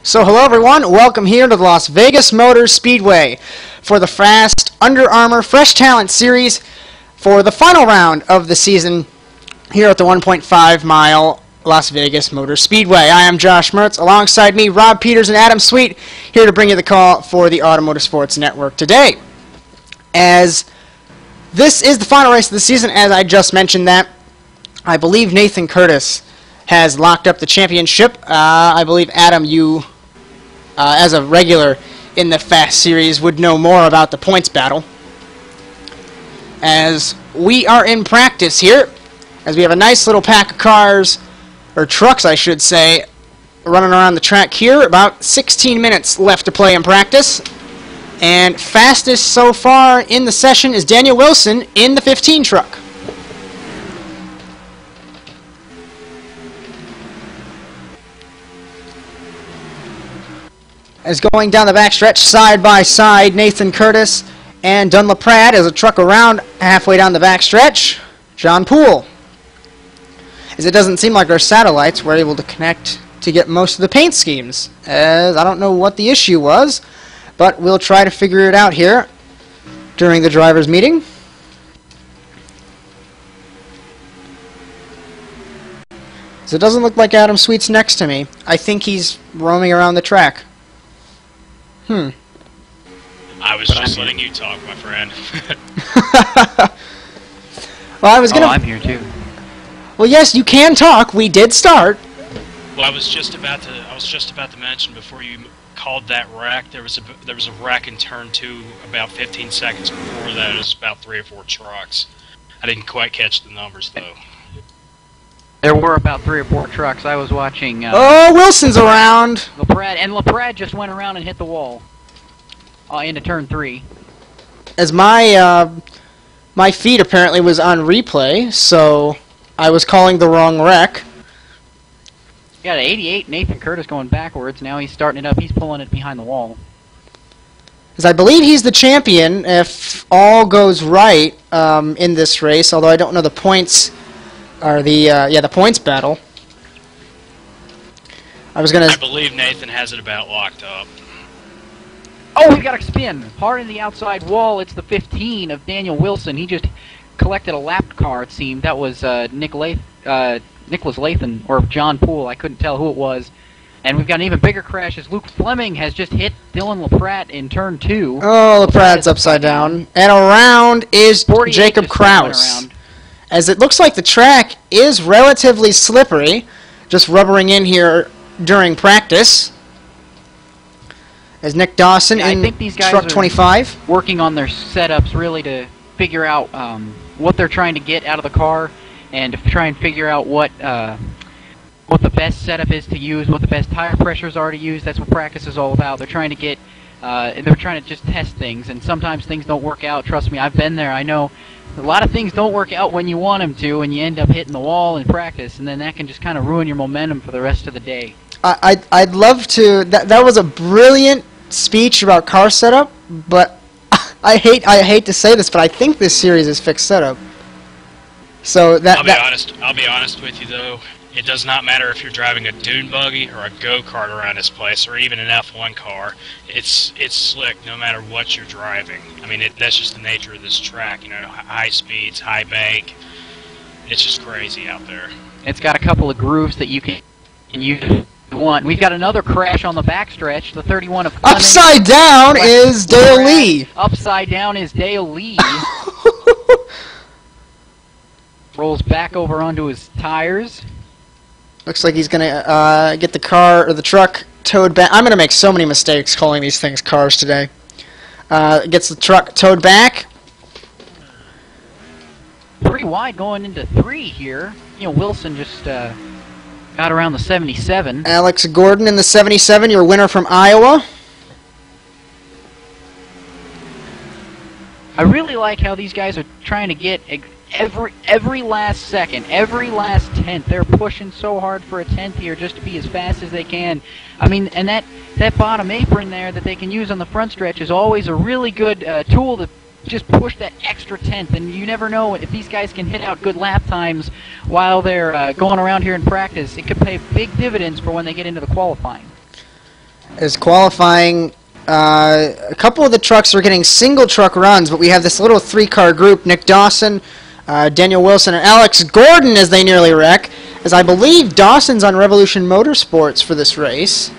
So hello everyone, welcome here to the Las Vegas Motor Speedway for the Fast Under Armour Fresh Talent Series for the final round of the season here at the 1.5 mile Las Vegas Motor Speedway. I am Josh Mertz, alongside me Rob Peeters and Adam Sweet, here to bring you the call for the Automotive Sports Network today. As this is the final race of the season, as I just mentioned that, I believe Nathan Curtis has locked up the championship. I believe, Adam, you, as a regular in the Fast Series, would know more about the points battle. As we are in practice here, as we have a nice little pack of cars, or trucks I should say, running around the track here. About 16 minutes left to play in practice. And fastest so far in the session is Daniel Wilson in the 15 truck. As going down the backstretch side by side, Nathan Curtis and Dunn LaPrade as a truck around halfway down the backstretch, John Poole. As it doesn't seem like our satellites were able to connect to get most of the paint schemes, as I don't know what the issue was, but we'll try to figure it out here during the drivers' meeting. So it doesn't look like Adam Sweet's next to me. I think he's roaming around the track. I was just letting you talk, my friend. Well, I was gonna. Oh, I'm here too. Well, yes, you can talk. We did start. Well, I was just about to mention before you called that wreck. There was a wreck in turn 2 about 15 seconds before that. It was about 3 or 4 trucks. I didn't quite catch the numbers though. There were about 3 or 4 trucks. I was watching. Oh, Wilson's around. LaPrade just went around and hit the wall into turn 3. As my feed apparently was on replay, so I was calling the wrong wreck. You got an 88 Nathan Curtis going backwards. Now he's starting it up. He's pulling it behind the wall. As I believe he's the champion if all goes right in this race, although I don't know the points. Or the points battle. I believe Nathan has it about locked up. Oh, we got a spin. Hard in the outside wall. It's the 15 of Daniel Wilson. He just collected a lap car, it seemed. That was Nicholas Lathan, or John Poole. I couldn't tell who it was. And we've got an even bigger crash as Luke Fleming has just hit Dylan LaPrade in turn 2. Oh, LaPrade's upside down. And around is Jacob Kraus. As it looks like the track is relatively slippery, just rubbering in here during practice. As Nick Dawson in I think these guys truck 25. Working on their setups really to figure out what they're trying to get out of the car and to try and figure out what the best setup is to use, what the best tire pressures are to use. That's what practice is all about. They're trying to get, they're trying to just test things, and sometimes things don't work out. Trust me, I've been there. I know. A lot of things don't work out when you want them to, and you end up hitting the wall in practice, and then that can just kind of ruin your momentum for the rest of the day. I'd love to. That was a brilliant speech about car setup, but I hate to say this, but I think this series is fixed setup. So I'll be honest with you though. It does not matter if you're driving a dune buggy or a go-kart around this place, or even an F1 car. It's slick no matter what you're driving. I mean, that's just the nature of this track. You know, high speeds, high bank. It's just crazy out there. It's got a couple of grooves that you can use if you want. We've got another crash on the backstretch. The 31 of Fleming. Upside down is Dale Lee. Upside down is Dale Lee. Rolls back over onto his tires. Looks like he's going to get the car or the truck towed back. I'm going to make so many mistakes calling these things cars today. Gets the truck towed back. Pretty wide going into 3 here. You know, Wilson just got around the 77. Alex Gordon in the 77, your winner from Iowa. I really like how these guys are trying to get every last second, every last tenth. They're pushing so hard for a tenth here just to be as fast as they can. I mean, and that bottom apron there that they can use on the front stretch is always a really good tool to just push that extra tenth. And you never know if these guys can hit out good lap times while they're going around here in practice. It could pay big dividends for when they get into the qualifying. As qualifying, a couple of the trucks are getting single truck runs, but we have this little three-car group, Nick Dawson, Daniel Wilson, and Alex Gordon as they nearly wreck, as I believe Dawson's on Revolution Motorsports for this race.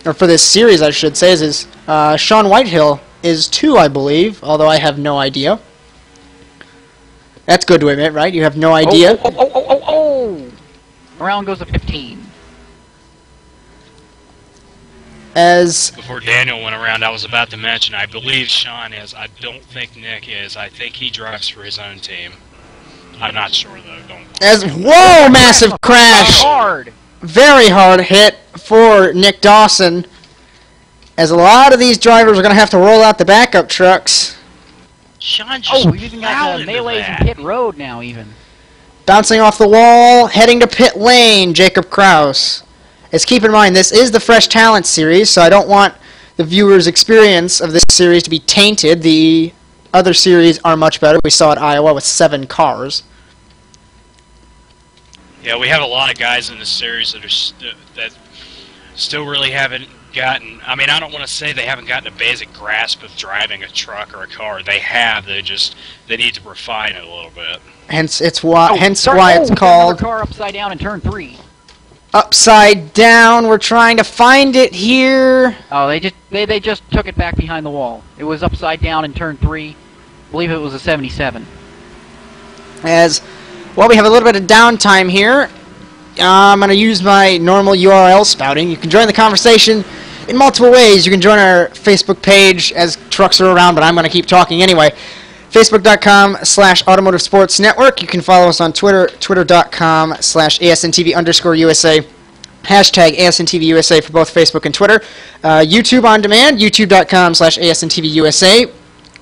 Or for this series, I should say, as Sean Whitehill is too, I believe, although I have no idea. That's good to admit, right? You have no idea. Oh! Round goes to 15. As Before Daniel went around, I was about to mention, I believe Sean is. I don't think Nick is. I think he drives for his own team. I'm not sure, though. whoa, massive crash! Hard! Very hard hit for Nick Dawson, as a lot of these drivers are going to have to roll out the backup trucks. Sean just we've even got melees in pit road now, even. Bouncing off the wall, heading to pit lane, Jacob Kraus. As keep in mind, this is the Fresh Talent series, so I don't want the viewers' experience of this series to be tainted. The other series are much better. We saw at Iowa with 7 cars. Yeah, we have a lot of guys in this series that are that still really haven't gotten. I mean, I don't want to say they haven't gotten a basic grasp of driving a truck or a car. They have. They need to refine it a little bit. Hence, why it's called car upside down in turn 3. Upside down. We're trying to find it here. Oh, they just took it back behind the wall. It was upside down in turn 3. I believe it was a 77. As well, we have a little bit of downtime here. I'm going to use my normal URL spouting. You can join the conversation in multiple ways. You can join our Facebook page as trucks are around, but I'm going to keep talking anyway. Facebook.com/Automotive Sports Network. You can follow us on Twitter, Twitter.com/ASNTV_USA. Hashtag ASNTVUSA for both Facebook and Twitter. YouTube on demand, YouTube.com/ASNTVUSA.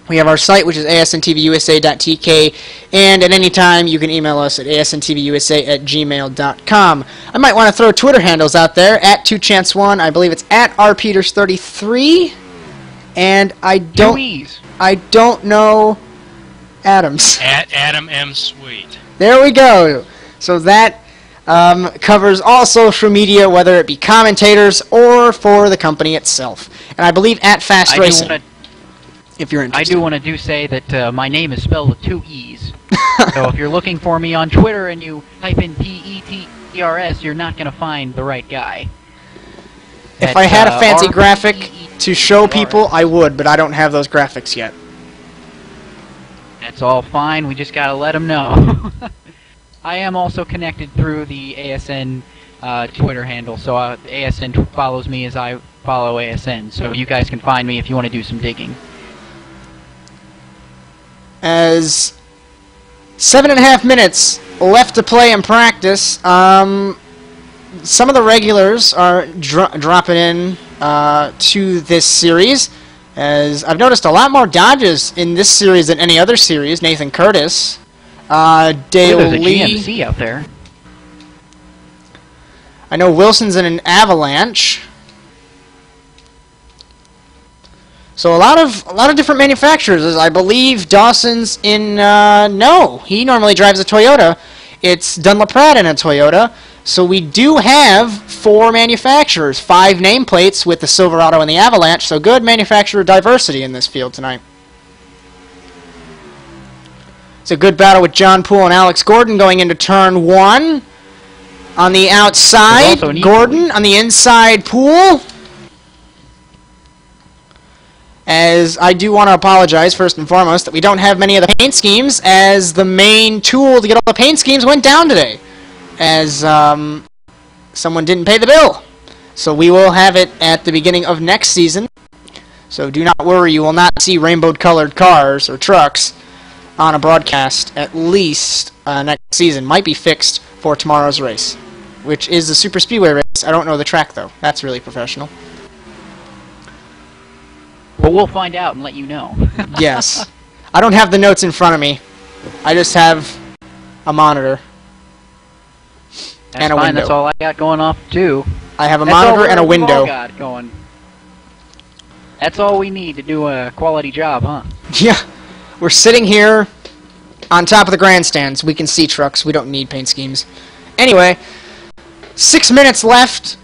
We have our site, which is asntvUSA.tk, and at any time you can email us at asntvUSA@gmail.com. I might want to throw Twitter handles out there, at 2chance1, I believe it's at rpeters33, and I don't know Adams. At Adam M. Sweet. There we go. So that covers all social media, whether it be commentators or for the company itself. And I believe at Fast Racing. If you're interested. I do want to say that my name is spelled with 2 E's. So if you're looking for me on Twitter and you type in Peters, you're not going to find the right guy. If I had a fancy graphic to show people, I would, but I don't have those graphics yet. That's all fine. We just got to let them know. I am also connected through the ASN Twitter handle, so ASN follows me as I follow ASN. So you guys can find me if you want to do some digging. As 7.5 minutes left to play in practice, some of the regulars are dropping in to this series, as I've noticed a lot more Dodges in this series than any other series. Nathan Curtis, Dale There's a Lee. GMC out there. I know Wilson's in an Avalanche. So a lot of different manufacturers. I believe Dawson's in no, he normally drives a Toyota. It's Dunlop Pratt in a Toyota. So we do have 4 manufacturers, 5 nameplates with the Silverado and the Avalanche. So good manufacturer diversity in this field tonight. It's a good battle with John Poole and Alex Gordon going into turn 1. On the outside, Gordon. On the inside, Poole. As I do want to apologize, first and foremost, that we don't have many of the paint schemes, as the main tool to get all the paint schemes went down today, as someone didn't pay the bill. So we will have it at the beginning of next season. So do not worry, you will not see rainbow-colored cars or trucks on a broadcast at least next season. Might be fixed for tomorrow's race, which is the Super Speedway race. I don't know the track, though. That's really professional. But we'll find out and let you know. Yes. I don't have the notes in front of me. I just have a monitor. That's and a fine. window. That's all I got going off, too. I have a monitor and a window. All got going. That's all we need to do a quality job, huh? Yeah. We're sitting here on top of the grandstands. We can see trucks. We don't need paint schemes. Anyway, 6 minutes left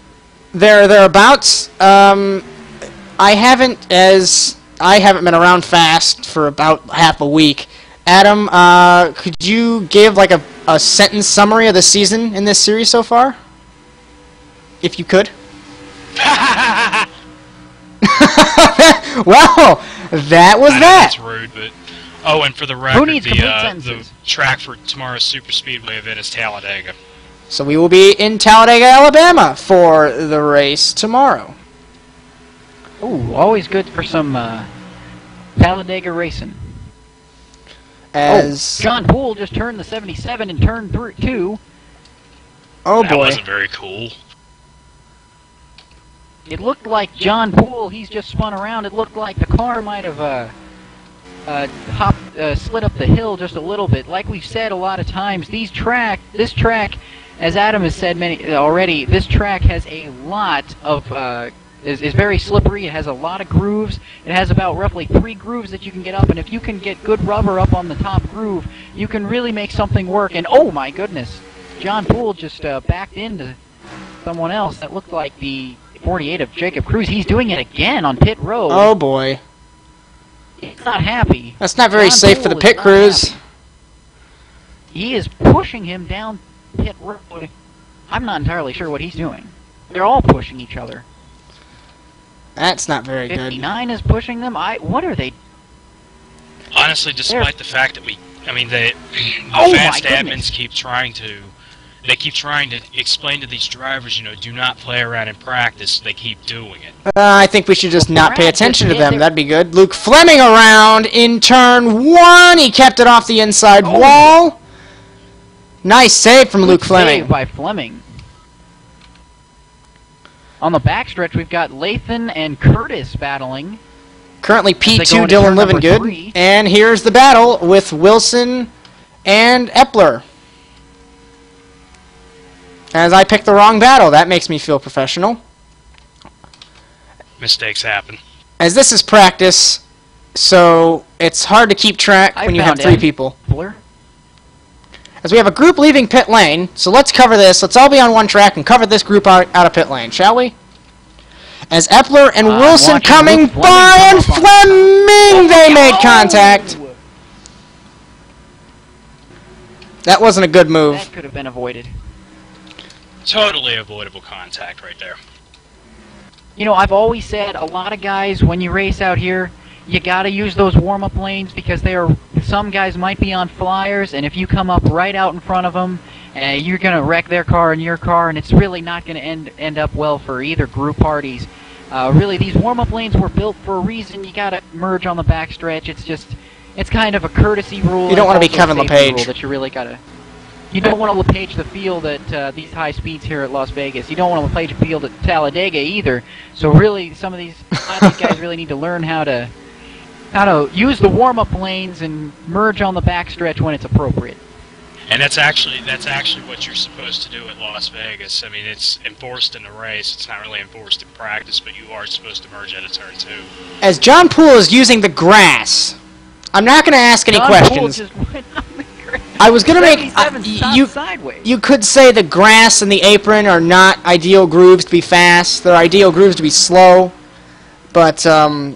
thereabouts. I haven't been around fast for about half a week. Adam, could you give like a sentence summary of the season in this series so far? If you could. Well, that was that. That's rude, but and for the record, Who needs complete sentences? the track for tomorrow's Super Speedway event is Talladega. So we will be in Talladega, Alabama for the race tomorrow. Ooh, always good for some Talladega racing. As John Poole just turned the 77 in turn 2. Oh That boy. wasn't very cool. It looked like John Poole, he's just spun around. It looked like the car might have slid up the hill just a little bit. Like we've said a lot of times, this track, as Adam has said already, this track has a lot of is very slippery. It has a lot of grooves. It has about roughly 3 grooves that you can get up, and if you can get good rubber up on the top groove, you can really make something work. And oh my goodness, John Poole just backed into someone else. That looked like the 48 of Jacob Cruz. He's doing it again on pit road. Oh boy. He's not happy. That's not very John safe for Poole the is pit not crews. happy. He is pushing him down pit road. I'm not entirely sure what he's doing. They're all pushing each other. That's not very good. 59 is pushing them. What are they? Honestly, despite the fact that the Oh my fast goodness. admins keep trying to explain to these drivers, do not play around in practice. They keep doing it. I think we should just not pay Brad attention to just them. hit That'd be good. Luke Fleming around in turn 1. He kept it off the inside wall. Nice save from Luke Good Fleming. save by Fleming. On the backstretch, we've got Lathan and Curtis battling. Currently they go P2 into Dylan turn number Livingood. 3. And here's the battle with Wilson and Epler. As I picked the wrong battle, that makes me feel professional. Mistakes happen. As this is practice, so it's hard to keep track when you have 3 people. Epler. As we have a group leaving pit lane, so let's cover this. Let's all be on one track and cover this group out of pit lane, shall we? As Epler and Wilson watching coming Luke Fleming by, come and up on Fleming, they made contact. That wasn't a good move. That could have been avoided. Totally avoidable contact right there. I've always said a lot of guys, when you race out here, you gotta use those warm-up lanes because some guys might be on flyers, and if you come up right out in front of them, you're gonna wreck their car and your car, and it's really not gonna end up well for either group parties. Really, these warm-up lanes were built for a reason. You gotta merge on the backstretch. It's kind of a courtesy rule. You don't want to be also a Kevin safety LePage. rule that you really gotta. You don't want to LePage the field at these high speeds here at Las Vegas. You don't want to LePage the field at Talladega either. So really, some of these guys really need to learn how to use the warm-up lanes and merge on the backstretch when it's appropriate. And that's actually what you're supposed to do at Las Vegas. I mean, it's enforced in the race. It's not really enforced in practice, but you are supposed to merge at a turn 2. As John Poole is using the grass, I'm not going to ask any John questions. Poole just went on the grass. I was going to make... 77 stopped sideways. You could say the grass and the apron are not ideal grooves to be fast. They're ideal grooves to be slow. But, I don't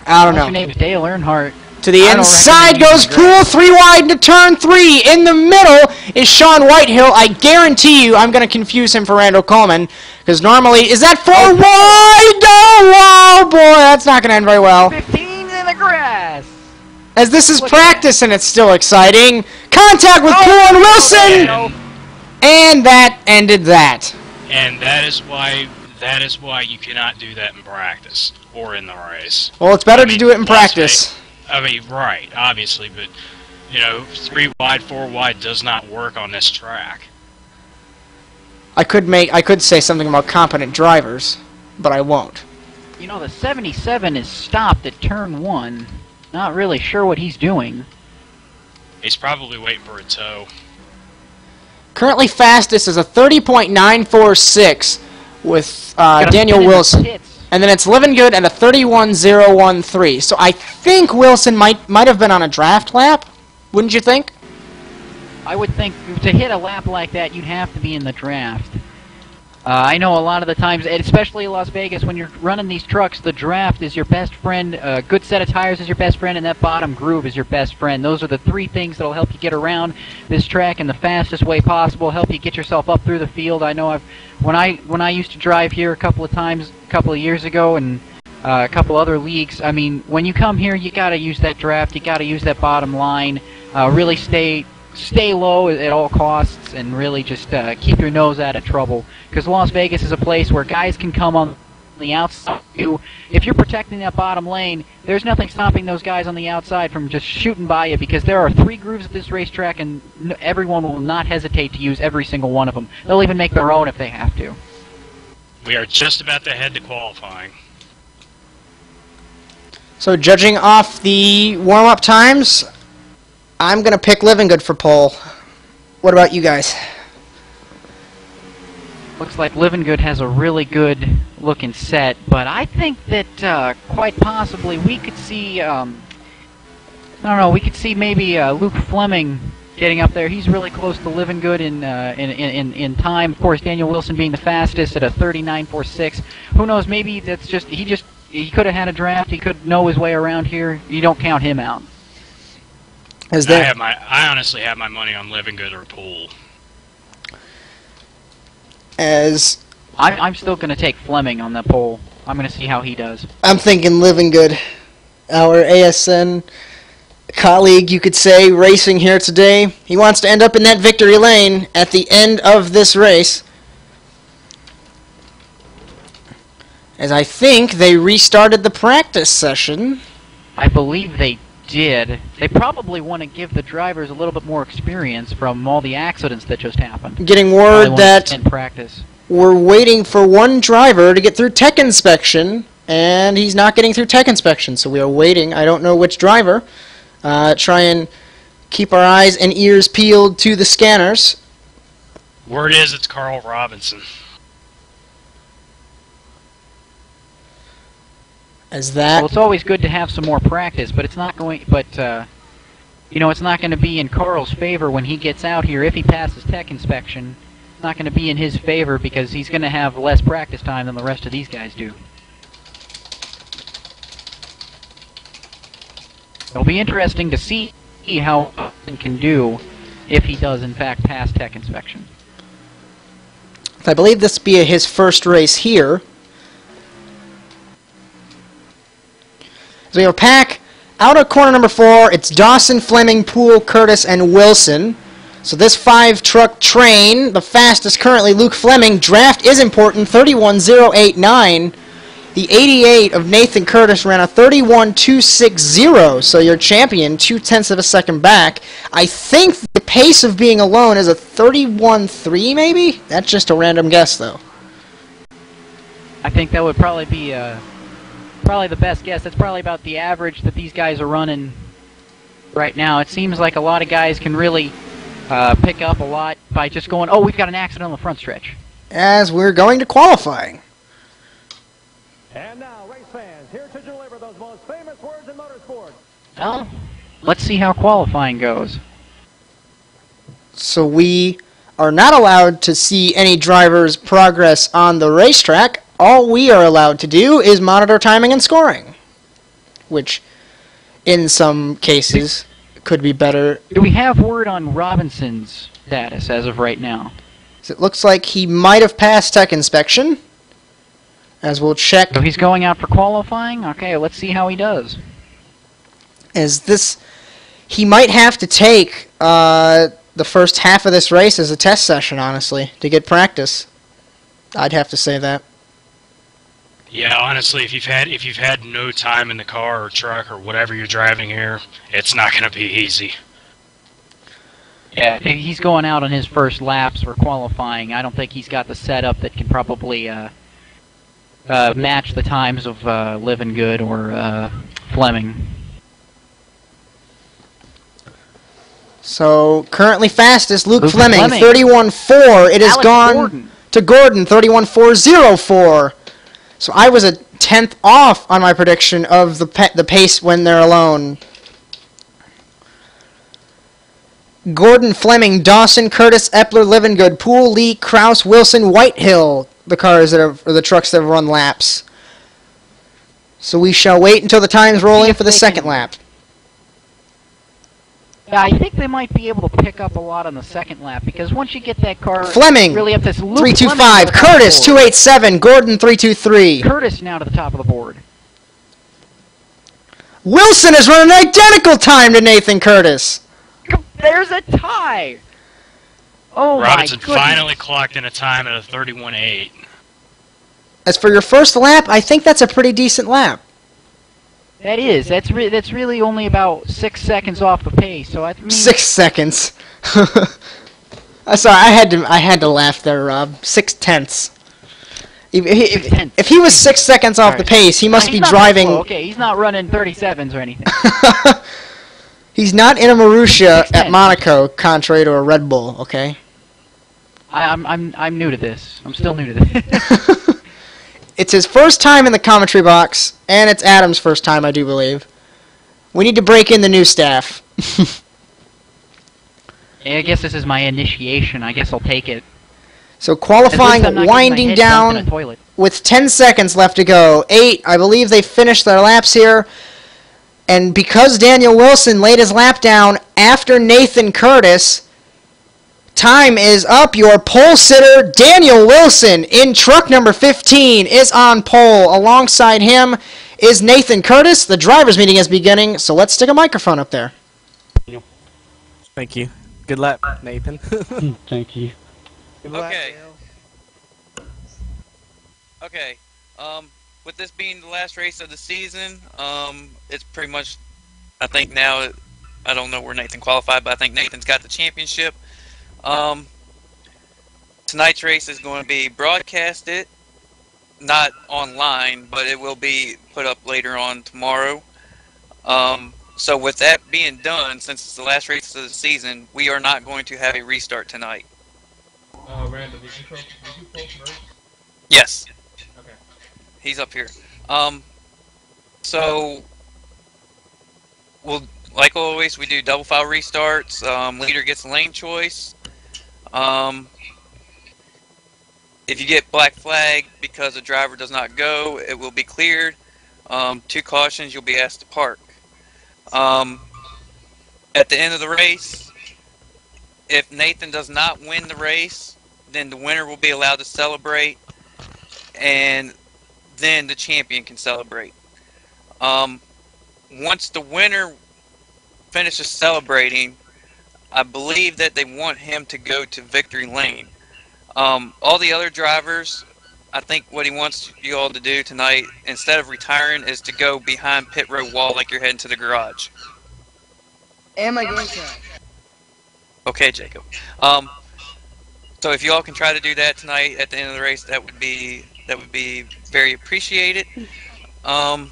What's know. your name is Dale Earnhardt. To the I don't inside recommend goes using grass. Poole, 3 wide into turn 3. In the middle is Sean Whitehill. I guarantee you I'm going to confuse him for Randall Coleman. Because normally, is that 4 wide? Oh, boy, that's not going to end very well. 15's in the grass. As this is Look at practice and it's still exciting. Contact with Poole and Wilson! And that ended that. And that is why you cannot do that in practice or in the race. Well, it's better to do it in Las practice. Vegas- right, obviously, but 3 wide, 4 wide does not work on this track. I could say something about competent drivers, but I won't. The 77 is stopped at turn 1. Not really sure what he's doing. He's probably waiting for a tow. Currently fastest is a 30.946 with Gotta Daniel spin in the Wilson. pits. And then it's Livingood and a 31.013. So I think Wilson might have been on a draft lap, wouldn't you think? I would think to hit a lap like that, you'd have to be in the draft. I know a lot of the times, and especially in Las Vegas, when you're running these trucks, the draft is your best friend, a good set of tires is your best friend, and that bottom groove is your best friend. Those are the three things that will help you get around this track in the fastest way possible, help you get yourself up through the field. I know when I used to drive here a couple of times, a couple of years ago, and a couple other leagues, I mean, when you come here, you got to use that draft, you got to use that bottom line, really stay low at all costs, and really just keep your nose out of trouble. Because Las Vegas is a place where guys can come on the outside. If you're protecting that bottom lane, there's nothing stopping those guys on the outside from just shooting by you, because there are 3 grooves at this racetrack, and everyone will not hesitate to use every single one of them. They'll even make their own if they have to. We are just about to head to qualifying. So judging off the warm-up times, I'm going to pick Living Good for pole. What about you guys? Looks like Living Good has a really good looking set, but I think that quite possibly we could see, I don't know, we could see maybe Luke Fleming getting up there. He's really close to Living Good in time. Of course, Daniel Wilson being the fastest at a 39.46. Who knows? Maybe that's he could have had a draft. He could know his way around here. You don't count him out. I honestly have my money on Living Good or Pool. I'm still going to take Fleming on that pole. I'm going to see how he does. I'm thinking Living Good. Our ASN colleague, you could say, racing here today. He wants to end up in that victory lane at the end of this race. As I think they restarted the practice session. I believe they did. They probably want to give the drivers a little bit more experience from all the accidents that just happened. Getting word that in practice. We're waiting for one driver to get through tech inspection, and he's not getting through tech inspection, so we are waiting. I don't know which driver. Try and keep our eyes and ears peeled to the scanners. Word is it's Carl Robinson. Well, it's always good to have some more practice, but it's not going. But it's not going to be in Carl's favor when he gets out here. If he passes tech inspection, it's not going to be in his favor because he's going to have less practice time than the rest of these guys do. It'll be interesting to see how he can do if he does in fact pass tech inspection. I believe this will be his first race here. So we have a pack out of corner number 4. It's Dawson, Fleming, Poole, Curtis, and Wilson. So this 5-truck train, the fastest currently, Luke Fleming. Draft is important, 31.089. The 88 of Nathan Curtis ran a 31.260. So your champion, 0.2 of a second back. I think the pace of being alone is a 31.3 maybe? That's just a random guess, though. I think that would probably be probably the best guess. That's probably about the average that these guys are running right now. It seems like a lot of guys can really pick up a lot by just going, oh, we've got an accident on the front stretch. As we're going to qualifying. And now, race fans, here to deliver those most famous words in motorsports. Well, let's see how qualifying goes. So we are not allowed to see any drivers' progress on the racetrack. All we are allowed to do is monitor timing and scoring, which in some cases could be better. Do we have word on Robinson's status as of right now? It looks like he might have passed tech inspection, as we'll check. So he's going out for qualifying? Okay, let's see how he does. He might have to take the first half of this race as a test session, honestly, to get practice. I'd have to say that. Yeah, honestly, if you've had no time in the car or truck or whatever you're driving here, it's not going to be easy. Yeah, he's going out on his first laps for qualifying. I don't think he's got the setup that can probably match the times of Living Good or Fleming. So currently fastest Luke Fleming 31.4. It has gone to Gordon 31.404. So I was a 10th off on my prediction of the pace when they're alone. Gordon, Fleming, Dawson, Curtis, Epler, Livengood, Poole, Lee, Kraus, Wilson, Whitehill, the cars that are, or the trucks that have run laps. So we shall wait until the time's rolling for the second lap. Yeah, I think they might be able to pick up a lot on the second lap, because once you get that car Fleming, really up this loop, 325, Curtis, 287, Gordon, 323. Curtis now to the top of the board. Wilson has run an identical time to Nathan Curtis. There's a tie! Oh Robinson my goodness. finally clocked in a time at a 31.8. As for your first lap, I think that's a pretty decent lap. That is. That's really only about 6 seconds off the pace. So I mean, 6 seconds. Sorry, I had to laugh there, Rob. 6/10. If he was 6 seconds off the pace, he must be driving. Okay, he's not running 37s or anything. He's not in a Marussia at Monaco, contrary to a Red Bull. Okay. I'm new to this. I'm still new to this. It's his first time in the commentary box, and it's Adam's first time, I do believe. We need to break in the new staff. Yeah, I guess this is my initiation. I guess I'll take it. So qualifying winding down with 10 seconds left to go. 8, I believe they finished their laps here. And because Daniel Wilson laid his lap down after Nathan Curtis, time is up. Your pole sitter, Daniel Wilson, in truck number 15, is on pole. Alongside him is Nathan Curtis. The drivers' meeting is beginning, so let's stick a microphone up there. Thank you. Good lap, Nathan. Thank you. Okay. Okay. With this being the last race of the season, it's pretty much, I think now, I don't know where Nathan qualified, but I think Nathan's got the championship. Tonight's race is going to be broadcasted, not online, but it will be put up later on tomorrow. So with that being done, since it's the last race of the season, we are not going to have a restart tonight. Randall, did you post Mertz? Yes. Okay. He's up here. So we'll, like always, we do double file restarts. Leader gets lane choice. If you get black flag because the driver does not go, it will be cleared. 2 cautions, you'll be asked to park. At the end of the race, if Nathan does not win the race, then the winner will be allowed to celebrate, and then the champion can celebrate. Once the winner finishes celebrating, I believe that they want him to go to victory lane. All the other drivers, I think what he wants you all to do tonight, instead of retiring, is to go behind pit road wall like you're heading to the garage. And my game chat. Okay, Jacob. So if you all can try to do that tonight at the end of the race, that would be very appreciated. The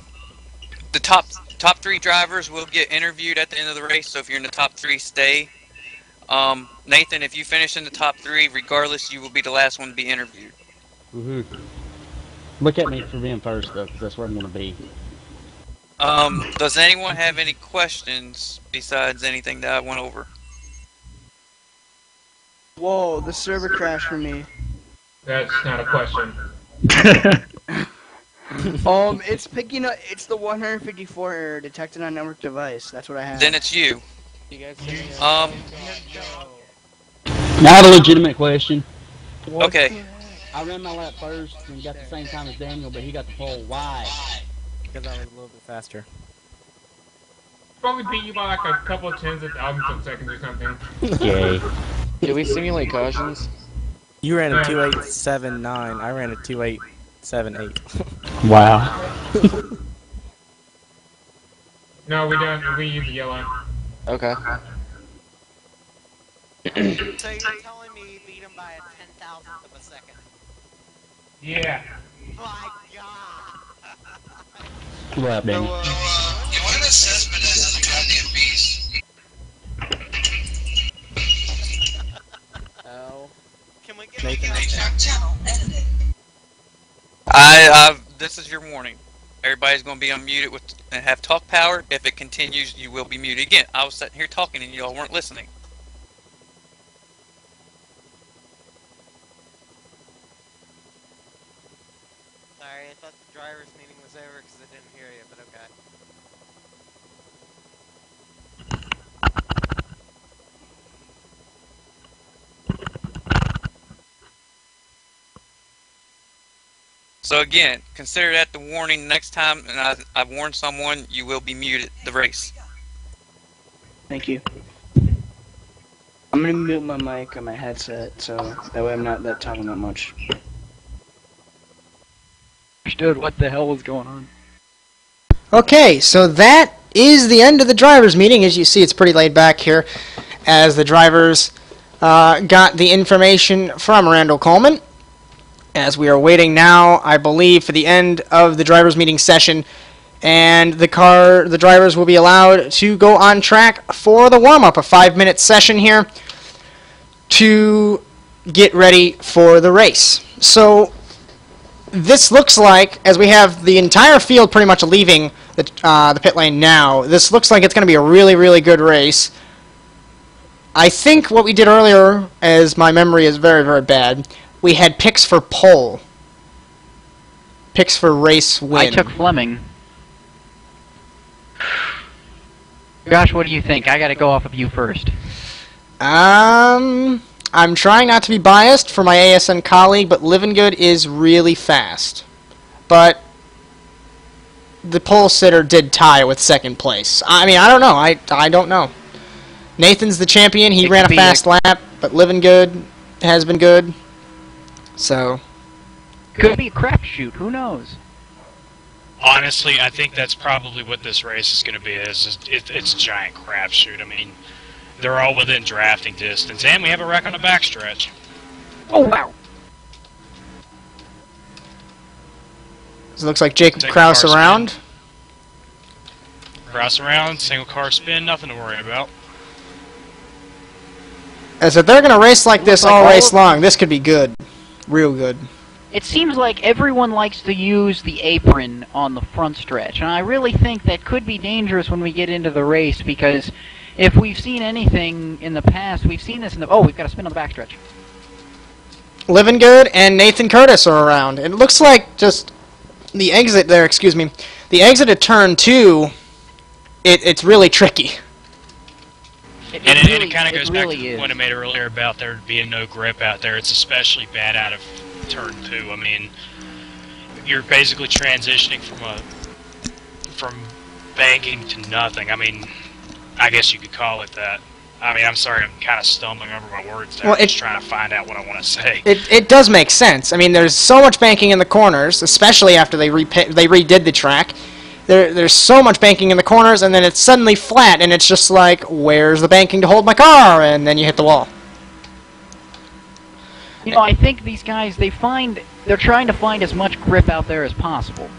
top 3 drivers will get interviewed at the end of the race. So if you're in the top 3, stay. Nathan, if you finish in the top 3, regardless, you will be the last one to be interviewed. Look at me for being first, though, because that's where I'm going to be. Does anyone have any questions besides anything that I went over? Whoa, the server crashed for me. That's not a question. It's picking up. It's the 154 error detected on network device. That's what I have. Then it's you. I have a legitimate question. Okay. I ran my lap first and got the same time as Daniel, but he got the pole. Why? Because I was a little bit faster. Probably beat you by like a couple of tens of thousands of seconds or something. Yay. Did we simulate cautions? You ran a 2.879. I ran a 2.878. Wow. No, we don't. We use yellow. Okay. So you're telling me you beat him by a 10,000th of a second? Yeah. My God. What up, Danny? What an assessment as a goddamn beast. Can we get This is your warning. Everybody's going to be unmuted and have talk power. If it continues, you will be muted again. I was sitting here talking and you all weren't listening. Sorry, I thought the driver's meeting was over because I didn't hear you, but okay. So again, consider that the warning next time, and I've warned someone, you will be muted the race. Thank you. I'm gonna mute my mic on my headset, so that way I'm not talking that much. Understood what the hell was going on. Okay, so that is the end of the drivers' meeting. As you see, it's pretty laid back here, as the drivers got the information from Randall Coleman. As we are waiting now, I believe, for the end of the drivers' meeting session, and the drivers will be allowed to go on track for the warm-up, a 5-minute session here to get ready for the race. So this looks like, as we have the entire field pretty much leaving the pit lane now, this looks like it's going to be a really, really good race. I think what we did earlier, as my memory is very, very bad, we had picks for pole. Picks for race win. I took Fleming. Josh, what do you think? I gotta go off of you first. I'm trying not to be biased for my ASN colleague, but Living Good is really fast. But the pole sitter did tie with second place. I mean, I don't know. I don't know. Nathan's the champion. He ran a fast lap, but Living Good has been good. So could be a crapshoot. Who knows? Honestly, I think that's probably what this race is going to be. It's a giant crapshoot. I mean, they're all within drafting distance, and we have a wreck on the backstretch. Oh wow! So it looks like Jacob Krause around. Krause around, single car spin, nothing to worry about. As if they're going to race like this all race long, this could be good. Real good. It seems like everyone likes to use the apron on the front stretch, and I really think that could be dangerous when we get into the race, because if we've seen anything in the past, we've seen this in the... Oh, we've got a spin on the backstretch. Living Good and Nathan Curtis are around. It looks like just the exit there, excuse me, the exit at turn 2, it's really tricky. It kind of goes back to the point I made earlier about there being no grip out there. It's especially bad out of turn 2. I mean, you're basically transitioning from banking to nothing. I mean, I guess you could call it that. I mean, I'm sorry, I'm kind of stumbling over my words there. I'm just trying to find out what I want to say. It does make sense. I mean, there's so much banking in the corners, especially after they redid the track. There's so much banking in the corners, and then it's suddenly flat, and it's just like, where's the banking to hold my car? And then you hit the wall. You know, I think these guys, they're trying to find as much grip out there as possible.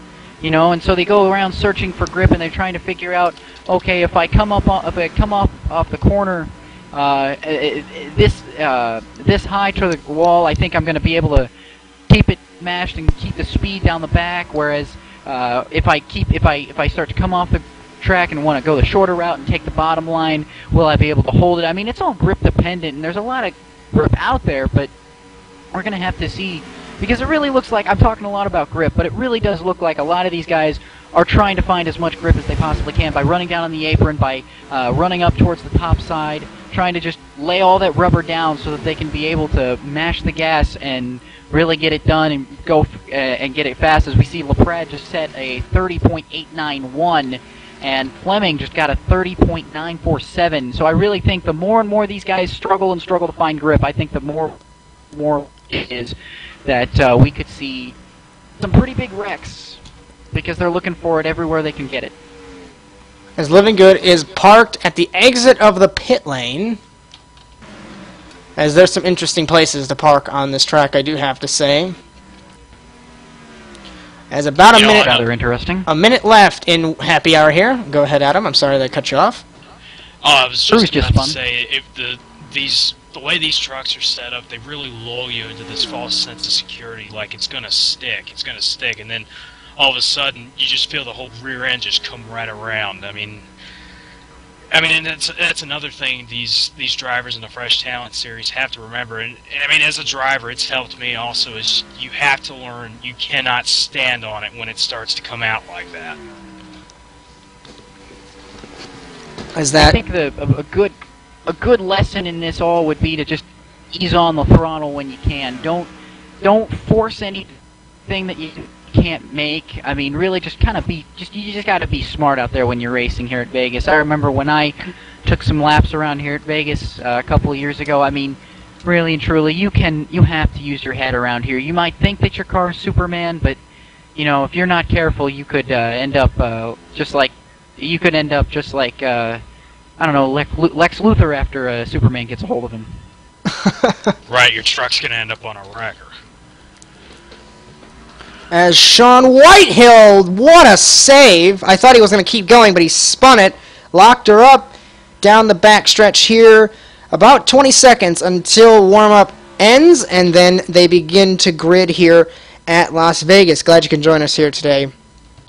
You know, and so they go around searching for grip, and they're trying to figure out, okay, if I come off the corner this high to the wall, I think I'm going to be able to keep it mashed and keep the speed down the back, whereas if I start to come off the track and want to go the shorter route and take the bottom line, will I be able to hold it? I mean, it's all grip dependent, and there's a lot of grip out there, but we're going to have to see, because it really looks like, I'm talking a lot about grip, but it really does look like a lot of these guys are trying to find as much grip as they possibly can by running down on the apron, by running up towards the top side, trying to just lay all that rubber down so that they can be able to mash the gas and really get it done and go and get it fast. As we see, LaPrade just set a 30.891, and Fleming just got a 30.947. So I really think the more and more these guys struggle to find grip, I think the more it is that we could see some pretty big wrecks, because they're looking for it everywhere they can get it. As Living Good is parked at the exit of the pit lane, as there's some interesting places to park on this track, I do have to say. As about a minute left in happy hour here. Go ahead, Adam. I'm sorry that I cut you off. Oh, I was just about to say, if the way these trucks are set up, they really lull you into this false sense of security, like it's gonna stick, and then all of a sudden you just feel the whole rear end just come right around. I mean, I mean, and that's another thing these drivers in the Fresh Talent Series have to remember. And I mean, as a driver, it's helped me also. Is you have to learn you cannot stand on it when it starts to come out like that. Is that? I think a good lesson in this all would be to just ease on the throttle when you can. Don't force anything that you can't make. I mean, really, just kind of you just got to be smart out there when you're racing here at Vegas. I remember when I took some laps around here at Vegas a couple of years ago. I mean, really and truly, you have to use your head around here. You might think that your car is Superman, but you know, if you're not careful, you could end up just like I don't know, Lex Luthor after Superman gets a hold of him. Right, your truck's gonna end up on a wrecker. As Sean Whitehill, what a save! I thought he was going to keep going, but he spun it, locked her up down the back stretch here. About 20 seconds until warm-up ends, and then they begin to grid here at Las Vegas. Glad you can join us here today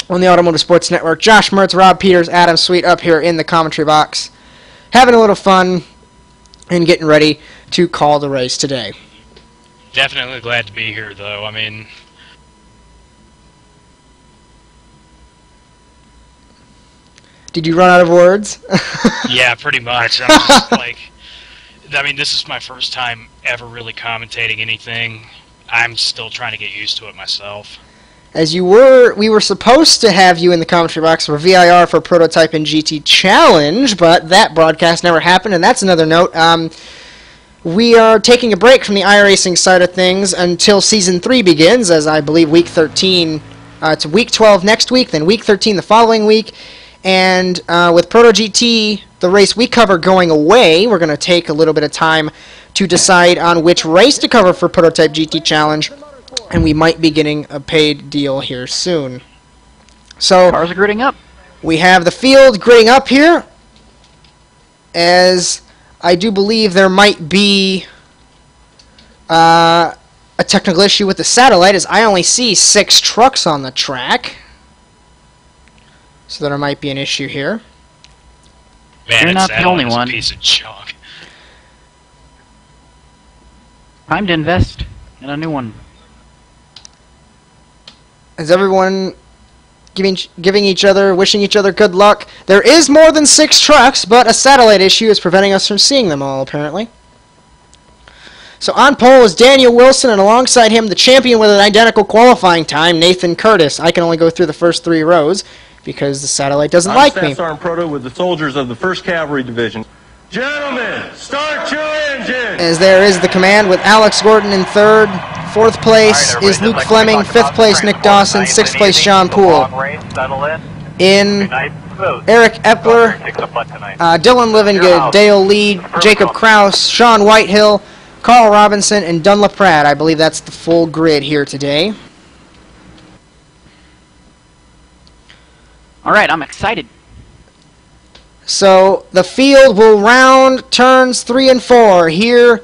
on the Automotive Sports Network. Josh Mertz, Rob Peeters, Adam Sweet up here in the commentary box, having a little fun and getting ready to call the race today. Definitely glad to be here, though. I mean, did you run out of words? yeah, pretty much. I'm just like, I mean, this is my first time ever really commentating anything. I'm still trying to get used to it myself. As we were supposed to have you in the commentary box for VIR for Prototype and GT Challenge, but that broadcast never happened, and that's another note. We are taking a break from the iRacing side of things until Season 3 begins, as I believe Week 13, it's Week 12 next week, then Week 13 the following week. And with Proto GT, the race we cover, going away, we're going to take a little bit of time to decide on which race to cover for Prototype GT Challenge, and we might be getting a paid deal here soon. So cars are gridding up. We have the field gridding up here, as I do believe there might be a technical issue with the satellite, as I only see 6 trucks on the track. So there might be an issue here. Man, you're not the only one. A piece of junk. Time to invest in a new one. Is everyone giving each other, wishing each other good luck? There is more than 6 trucks, but a satellite issue is preventing us from seeing them all, apparently. So on pole is Daniel Wilson, and alongside him, the champion with an identical qualifying time, Nathan Curtis. I can only go through the first 3 rows because the satellite doesn't like me. I'm Staff Sergeant Proto with the soldiers of the 1st Cavalry Division. Gentlemen, start your engine! As there is the command with Alex Gordon in 3rd. 4th place is Luke Fleming. 5th place, Nick Dawson. 6th place, John Poole. In Eric Epler, Dylan Livingood, Dale Lee, Jacob Kraus, Sean Whitehill, Carl Robinson, and Dunlap Pratt. I believe that's the full grid here today. All right, I'm excited. So the field will round turns 3 and 4 here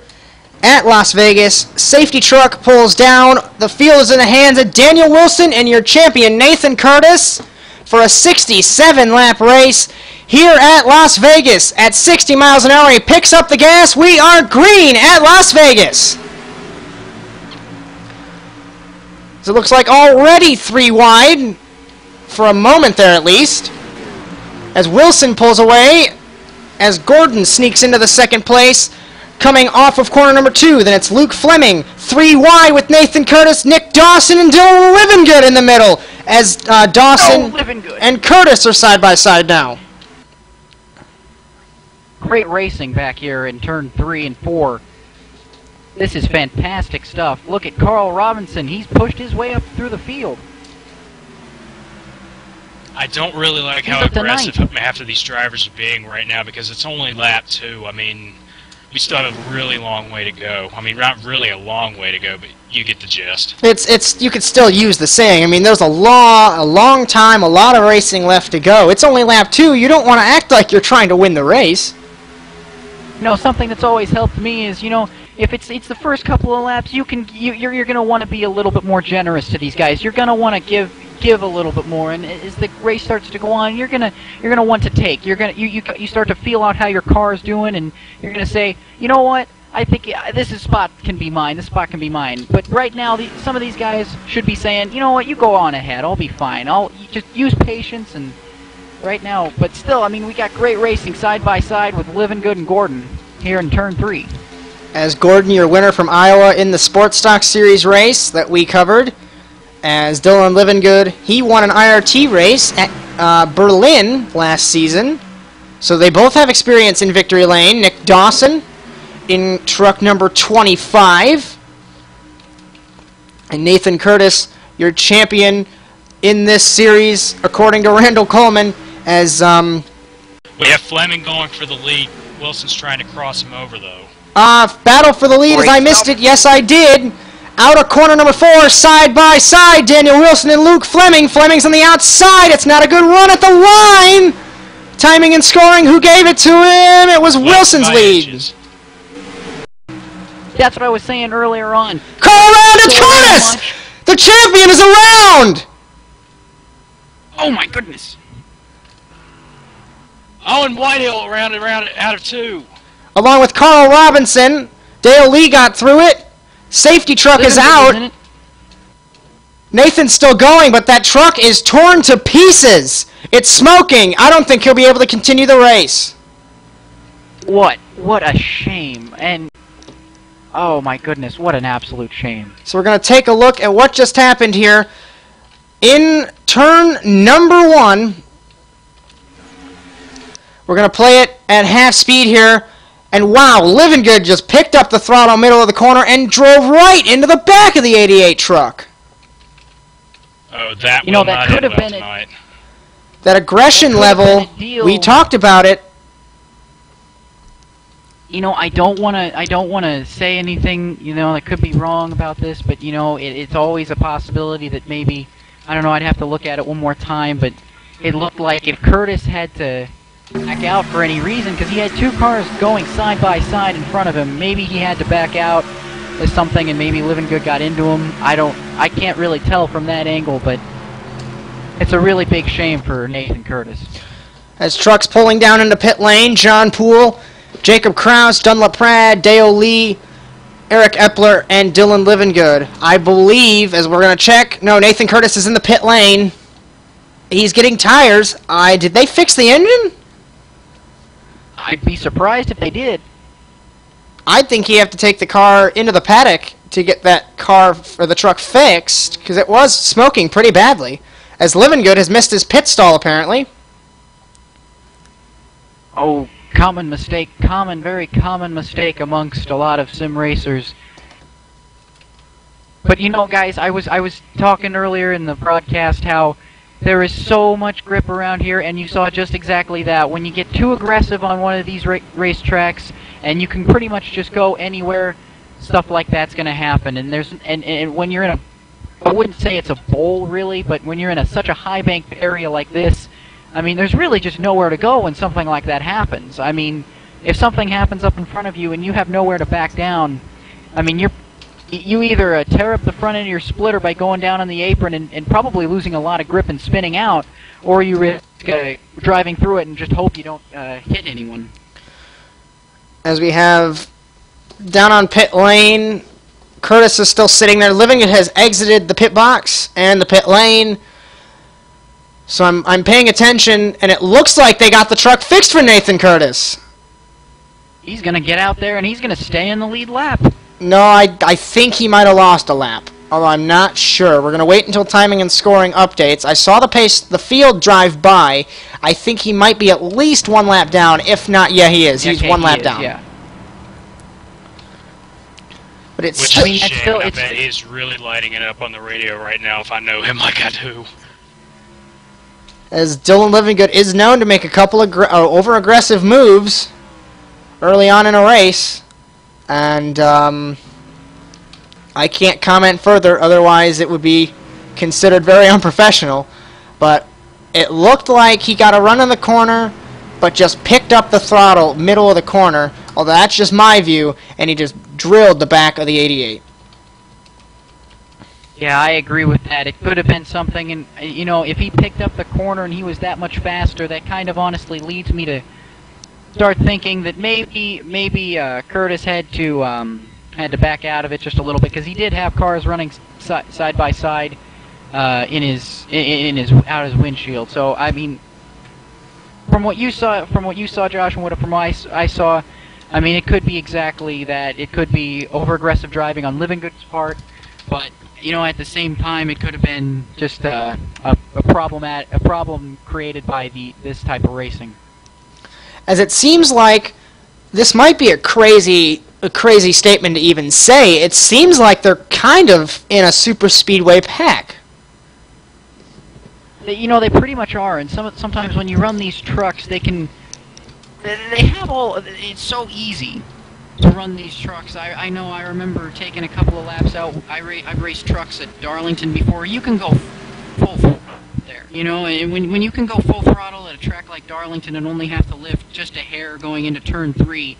at Las Vegas. Safety truck pulls down. The field is in the hands of Daniel Wilson and your champion Nathan Curtis for a 67-lap race here at Las Vegas at 60 miles an hour. He picks up the gas. We are green at Las Vegas. So it looks like already 3 wide for a moment there at least, as Wilson pulls away, as Gordon sneaks into the 2nd place, coming off of corner number 2. Then it's Luke Fleming, 3 wide with Nathan Curtis, Nick Dawson, and Dylan Livingood in the middle, as Dawson and Curtis are side by side now. Great racing back here in turn 3 and 4. This is fantastic stuff. Look at Carl Robinson. He's pushed his way up through the field. I don't really like how aggressive half of these drivers are being right now, because it's only lap 2. I mean, we still have a really long way to go. I mean, not really a long way to go, but you get the gist. You could still use the saying. I mean, there's a long time, a lot of racing left to go. It's only lap 2. You don't want to act like you're trying to win the race. You know, something that's always helped me is, you know, if it's the first couple of laps, you're going to want to be a little bit more generous to these guys. You're going to want to give give a little bit more, and as the race starts to go on, you're gonna want to take. You start to feel out how your car is doing, and you're gonna say, you know what? I think spot can be mine. This spot can be mine. But right now, some of these guys should be saying, you know what? You go on ahead. I'll be fine. You just use patience and. Right now, but still, I mean, we got great racing side by side with Living Good and Gordon here in turn 3. As Gordon, your winner from Iowa in the Sports Stock Series race that we covered. As Dylan Living Good, he won an IRT race at Berlin last season. So they both have experience in victory lane. Nick Dawson in truck number 25. And Nathan Curtis, your champion in this series, according to Randall Coleman, as we have Fleming going for the lead. Wilson's trying to cross him over, though. Battle for the lead, as I missed it. Yes, I did. Out of corner number 4, side by side, Daniel Wilson and Luke Fleming. Fleming's on the outside. It's not a good run at the line. Timing and scoring, who gave it to him? It was Wilson's lead. Inches. That's what I was saying earlier on. Call around to Curtis! The champion is around! Oh my goodness. Owen Whitehill around out of 2. Along with Carl Robinson, Dale Lee got through it. Safety truck is out. Nathan's still going, but that truck is torn to pieces. It's smoking. I don't think he'll be able to continue the race. What a shame. And oh my goodness, what an absolute shame. So we're going to take a look at what just happened here. In turn number 1, we're going to play it at half speed here. And wow, Living Good just picked up the throttle middle of the corner and drove right into the back of the 88 truck. Oh, that that could have been tonight. That aggression level, we talked about it. I don't want to say anything, that could be wrong about this, but it's always a possibility that maybe, I don't know, I'd have to look at it one more time, but it looked like if Curtis had to back out for any reason, because he had 2 cars going side by side in front of him, maybe he had to back out or something, and maybe Living Good got into him. I can't really tell from that angle, but it's a really big shame for Nathan Curtis. As trucks pulling down into pit lane, John Poole, Jacob Kraus, Dunlap Prad, Dale Lee, Eric Epler, and Dylan Living Good. I believe, as we're going to check, no, Nathan Curtis is in the pit lane. He's getting tires. Did they fix the engine? I'd be surprised if they did. I think you have to take the car into the paddock to get that car or the truck fixed, because it was smoking pretty badly. As Living Good has missed his pit stall, apparently. Oh, common mistake, very common mistake amongst a lot of sim racers. But guys, I was talking earlier in the broadcast how there is so much grip around here, and you saw just exactly that. When you get too aggressive on one of these race tracks, and you can pretty much just go anywhere, stuff like that's going to happen. And and when you're in I wouldn't say it's a bowl really, but when you're in such a high banked area like this, I mean, there's really just nowhere to go when something like that happens. I mean, if something happens up in front of you and you have nowhere to back down, I mean, you either tear up the front end of your splitter by going down on the apron and probably losing a lot of grip and spinning out, or you risk driving through it and just hope you don't hit anyone. As we have down on pit lane, Curtis is still sitting there. Living Good has exited the pit box and the pit lane. So I'm paying attention, and it looks like they got the truck fixed for Nathan Curtis. He's going to get out there, and he's going to stay in the lead lap. No, I think he might have lost a lap, although I'm not sure. We're going to wait until timing and scoring updates. I saw the field drive by. I think he might be at least 1 lap down. If not, yeah, he is. He's 1 lap down. Yeah. But it's Which is a shame. I bet he's really lighting it up on the radio right now if I know him like I do. As Dylan Living Good is known to make a couple of over-aggressive moves early on in a race. And I can't comment further, otherwise it would be considered very unprofessional. But it looked like he got a run in the corner, but just picked up the throttle middle of the corner, although that's just my view, and he just drilled the back of the 88. Yeah, I agree with that. It could have been something, and you know, if he picked up the corner and he was that much faster, that kind of honestly leads me to start thinking that maybe Curtis had to back out of it just a little bit, because he did have cars running side by side in his out his windshield. So I mean, from what you saw, Josh, and from what I saw, I mean, it could be exactly that. It could be over-aggressive driving on Livingood's part, but you know, at the same time, it could have been just a problem created by this type of racing. As it seems like this might be a crazy statement to even say. It seems like they're kind of in a super speedway pack. You know, they pretty much are, and sometimes when you run these trucks, they have all. It's so easy to run these trucks. I know. I remember taking a couple of laps out. I've raced trucks at Darlington before. You can go full there. You know, and when you can go full throttle at a track like Darlington and only have to lift just a hair going into turn 3,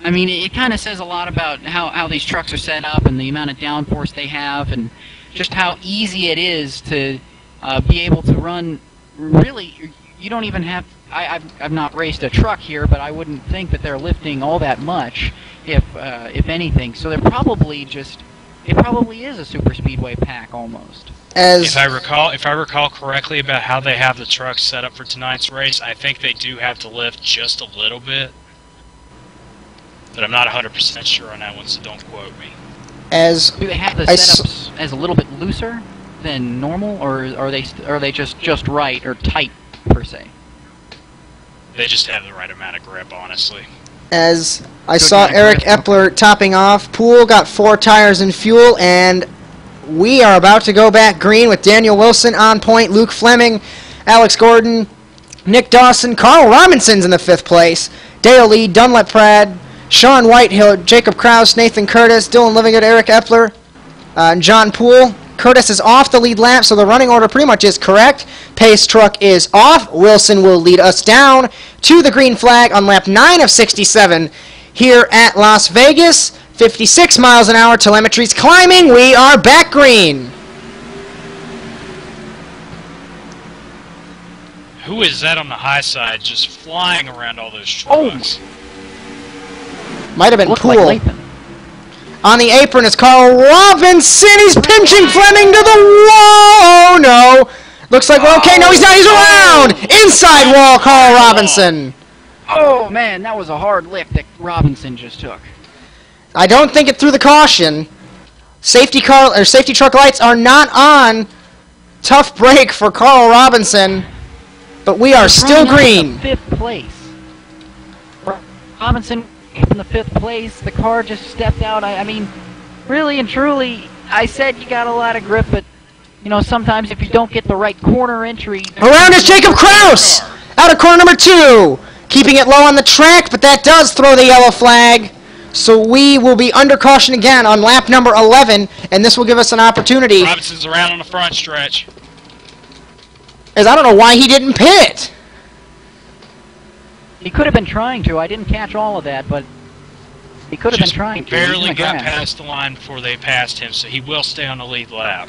I mean, it kind of says a lot about how these trucks are set up and the amount of downforce they have, and just how easy it is to be able to run. Really, you don't even have. I've not raced a truck here, but I wouldn't think that they're lifting all that much, if anything. So it probably is a super speedway pack almost. If I recall correctly about how they have the trucks set up for tonight's race, I think they do have to lift just a little bit, but I'm not 100% sure on that one, so don't quote me. Do they have the setups as a little bit looser than normal, or are they just right or tight per se? They just have the right amount of grip, honestly. As I saw Eric Epler topping off, Poole got 4 tires and fuel, and we are about to go back green with Daniel Wilson on point, Luke Fleming, Alex Gordon, Nick Dawson, Carl Robinson's in the 5th place, Dale Lee, Dunlap Pratt, Sean Whitehill, Jacob Kraus, Nathan Curtis, Dylan Livingood, Eric Epler, and John Poole. Curtis is off the lead lap, so the running order pretty much is correct. Pace truck is off. Wilson will lead us down to the green flag on lap 9 of 67 here at Las Vegas. 56 miles an hour, telemetry's climbing. We are back green. Who is that on the high side just flying around all those trucks? Might have been Poole. On the apron is Carl Robinson. He's pinching Fleming to the wall. Oh, no. Looks like we're okay. No, he's not. He's around. Inside wall, Carl Robinson. Oh, man, that was a hard lift that Robinson just took. I don't think it threw the caution. Safety truck lights are not on. Tough break for Carl Robinson. But we are still green. 5th place. Robinson in the 5th place. The car just stepped out. I mean, really and truly, I said you got a lot of grip, but you know, sometimes if you don't get the right corner entry. Around is Jacob Kraus out of corner number 2, keeping it low on the track, but that does throw the yellow flag. So we will be under caution again on lap number 11, and this will give us an opportunity. Robinson's around on the front stretch. As I don't know why he didn't pit. He could have been trying to. I didn't catch all of that, but he could have been trying to. Barely got past the line before they passed him, so he will stay on the lead lap.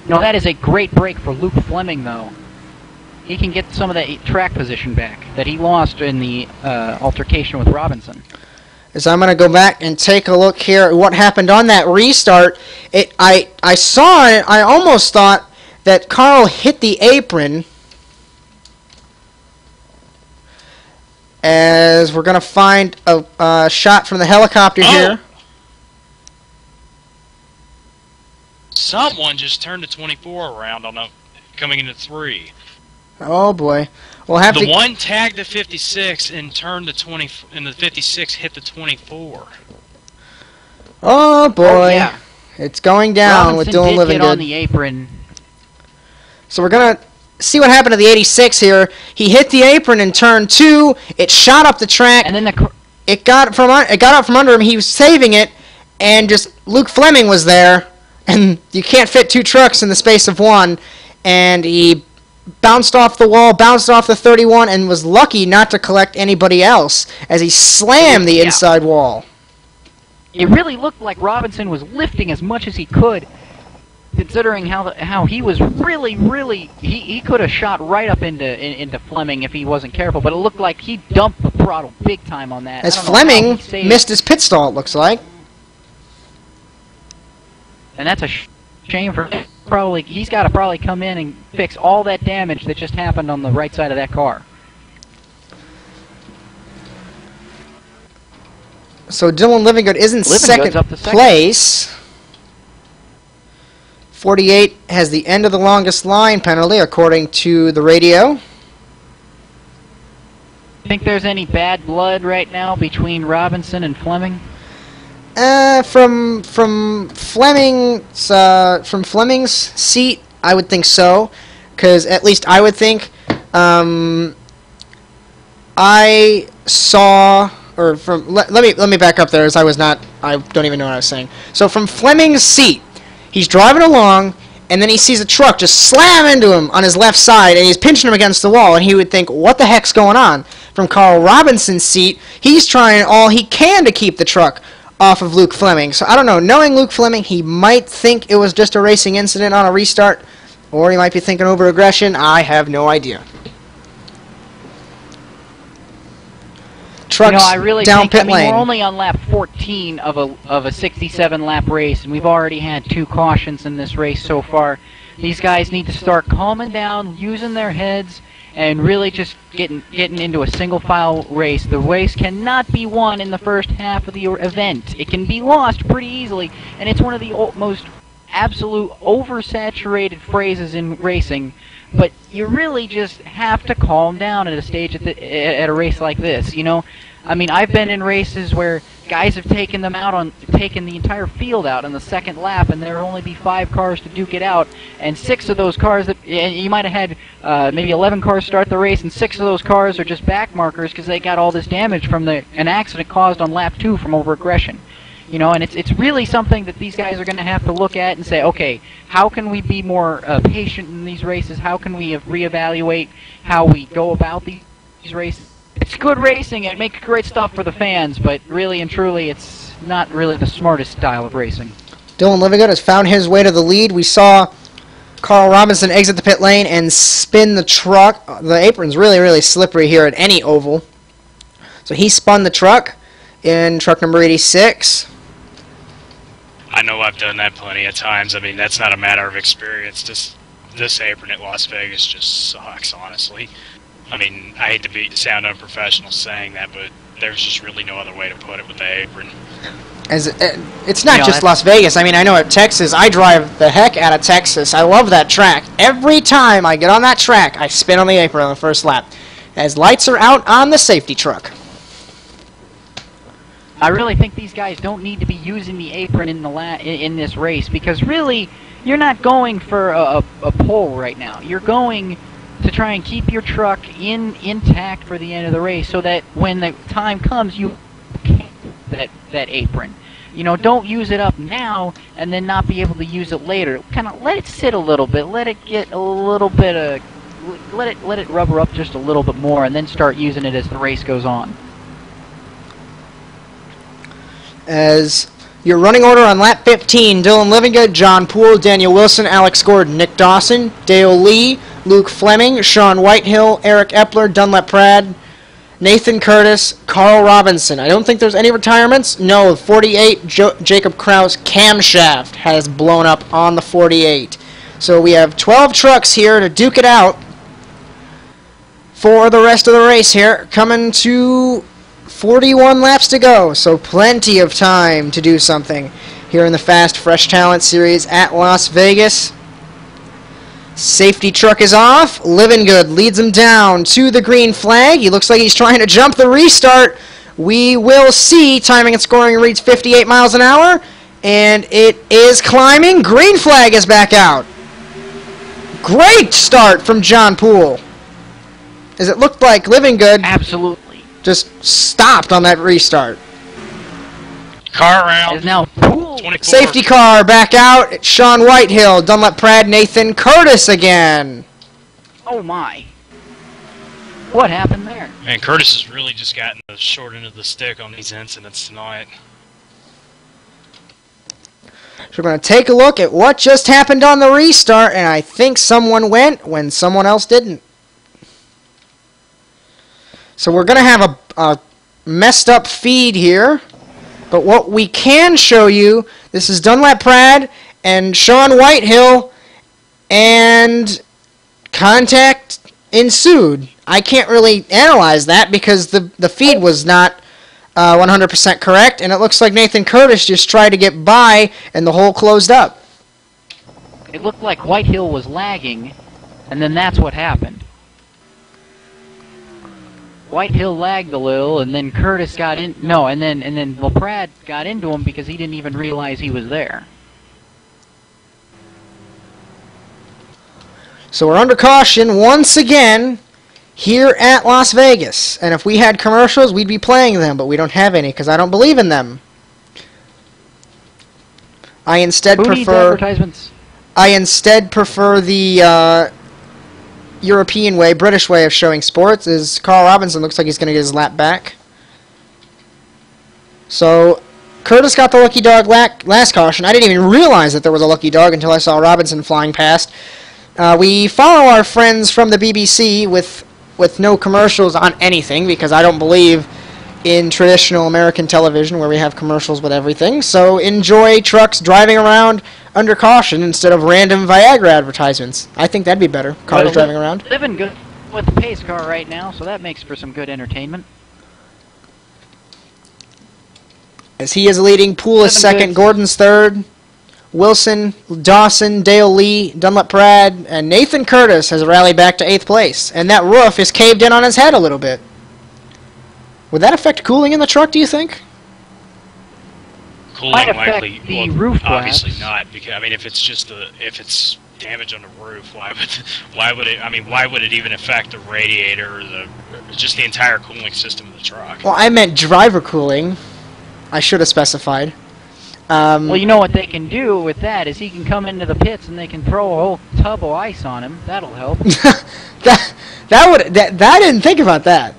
No, that is a great break for Luke Fleming, though. He can get some of that track position back that he lost in the altercation with Robinson. As I'm going to go back and take a look here at what happened on that restart. I saw it. I almost thought that Carl hit the apron. As we're going to find a shot from the helicopter here. Someone just turned the 24 around on coming into 3. Oh boy. We'll have the one tagged the 56 and turned the 20, and the 56 hit the 24. Oh boy. Oh, yeah. It's going down Robinson with Dylan did get Livingood. On the apron. So we're going to see what happened to the 86 here. He hit the apron in turn 2. It shot up the track. And then it got out from under him. He was saving it, and just Luke Fleming was there, and you can't fit 2 trucks in the space of 1, and he bounced off the wall, bounced off the 31, and was lucky not to collect anybody else as he slammed the inside wall. It really looked like Robinson was lifting as much as he could. considering how he was really he could have shot right up into Fleming if he wasn't careful, but it looked like he dumped the throttle big time on that. As Fleming missed his pit stall, it looks like. And that's a shame for him. He's got to probably come in and fix all that damage that just happened on the right side of that car. So Dylan Livingood is in second place. 48 has the end of the longest line penalty, according to the radio. Think there's any bad blood right now between Robinson and Fleming? From Fleming's seat, I would think so, because at least I would think. I saw, or from let me back up there, as I don't even know what I was saying. So from Fleming's seat, he's driving along, and then he sees a truck just slam into him on his left side, and he's pinching him against the wall, and he would think, what the heck's going on? From Carl Robinson's seat, he's trying all he can to keep the truck off of Luke Fleming. So I don't know. Knowing Luke Fleming, he might think it was just a racing incident on a restart, or he might be thinking over aggression. I have no idea. Trucks I really down think, pit lane. We're only on lap 14 of a 67 lap race, and we've already had 2 cautions in this race so far. These guys need to start calming down, using their heads, and really just getting into a single file race. The race cannot be won in the first half of the event. It can be lost pretty easily, and it's one of the most absolute oversaturated phrases in racing. But you really just have to calm down at a stage at a race like this. I mean, I've been in races where guys have taken the entire field out in the second lap, and there will only be 5 cars to duke it out, and 6 of those cars, and you might have had maybe 11 cars start the race, and 6 of those cars are just back markers because they got all this damage from an accident caused on lap 2 from over-aggression. And it's really something that these guys are going to have to look at and say, okay, how can we be more patient in these races? How can we reevaluate how we go about these races? It's good racing. It makes great stuff for the fans, but really and truly, it's not really the smartest style of racing. Dylan Livingood has found his way to the lead. We saw Carl Robinson exit the pit lane and spin the truck. The apron's really slippery here at any oval. So he spun the truck in truck number 86. I know I've done that plenty of times. I mean, that's not a matter of experience. This apron at Las Vegas just sucks, honestly. I mean, I hate to sound unprofessional saying that, but there's just really no other way to put it with the apron. It's not just Las Vegas. I mean, I know at Texas, I drive the heck out of Texas. I love that track. Every time I get on that track, I spin on the apron on the first lap, as lights are out on the safety truck. I really think these guys don't need to be using the apron in this race, because really, you're not going for a pole right now. You're going to try and keep your truck intact for the end of the race, so that when the time comes, you can't that apron. Don't use it up now and then not be able to use it later. Kind of let it sit a little bit, let it get a little bit of, let it rubber up just a little bit more, and then start using it as the race goes on. As your running order on lap 15, Dylan Livingood, John Poole, Daniel Wilson, Alex Gordon, Nick Dawson, Dale Lee, Luke Fleming, Sean Whitehill, Eric Epler, Dunlap Pratt, Nathan Curtis, Carl Robinson. I don't think there's any retirements. No, 48, Jacob Kraus camshaft has blown up on the 48. So we have 12 trucks here to duke it out for the rest of the race here. Coming to 41 laps to go, so plenty of time to do something here in the Fast Fresh Talent Series at Las Vegas. Safety truck is off. Livingood leads him down to the green flag. He looks like he's trying to jump the restart. We will see. Timing and scoring reads 58 miles an hour, and it is climbing. Green flag is back out. Great start from John Poole, as it looked like Livingood absolutely just stopped on that restart. Car around. Is now Poole. Safety car back out. It's Sean Whitehill, Dunlap Pratt, Nathan Curtis again. Oh my. What happened there? Man, Curtis has really just gotten the short end of the stick on these incidents tonight. So we're going to take a look at what just happened on the restart, and I think someone went when someone else didn't. So we're going to have a messed up feed here, but what we can show you, this is Dunlap Prad and Sean Whitehill, and contact ensued. I can't really analyze that because the feed was not 100% correct, and it looks like Nathan Curtis just tried to get by, and the hole closed up. It looked like Whitehill was lagging, and then that's what happened. Whitehill lagged a little, and then Curtis got in. No, and then LaPrade got into him because he didn't even realize he was there. So we're under caution once again here at Las Vegas. And if we had commercials, we'd be playing them, but we don't have any because I don't believe in them. I instead Who needs advertisements? I instead prefer the European way, British way of showing sports. Is Carl Robinson looks like he's going to get his lap back. So Curtis got the lucky dog last caution. I didn't even realize that there was a lucky dog until I saw Robinson flying past. We follow our friends from the BBC with no commercials on anything because I don't believe in traditional American television where we have commercials with everything. So enjoy trucks driving around under caution instead of random Viagra advertisements. I think that'd be better. Cars driving around. Living good with the pace car right now, so that makes for some good entertainment. As he is leading, Poole is second, Gordon's third. Wilson, Dawson, Dale Lee, Dunlap Prad, and Nathan Curtis has rallied back to 8th place. And that roof is caved in on his head a little bit. Would that affect cooling in the truck, do you think? Cooling Might likely, affect the roof obviously blast. not, because I mean, if it's damage on the roof, why would it even affect the radiator or just the entire cooling system of the truck? Well, I meant driver cooling. I should have specified. Well, you know what they can do with that is he can come into the pits and they can throw a whole tub of ice on him. That'll help. I didn't think about that.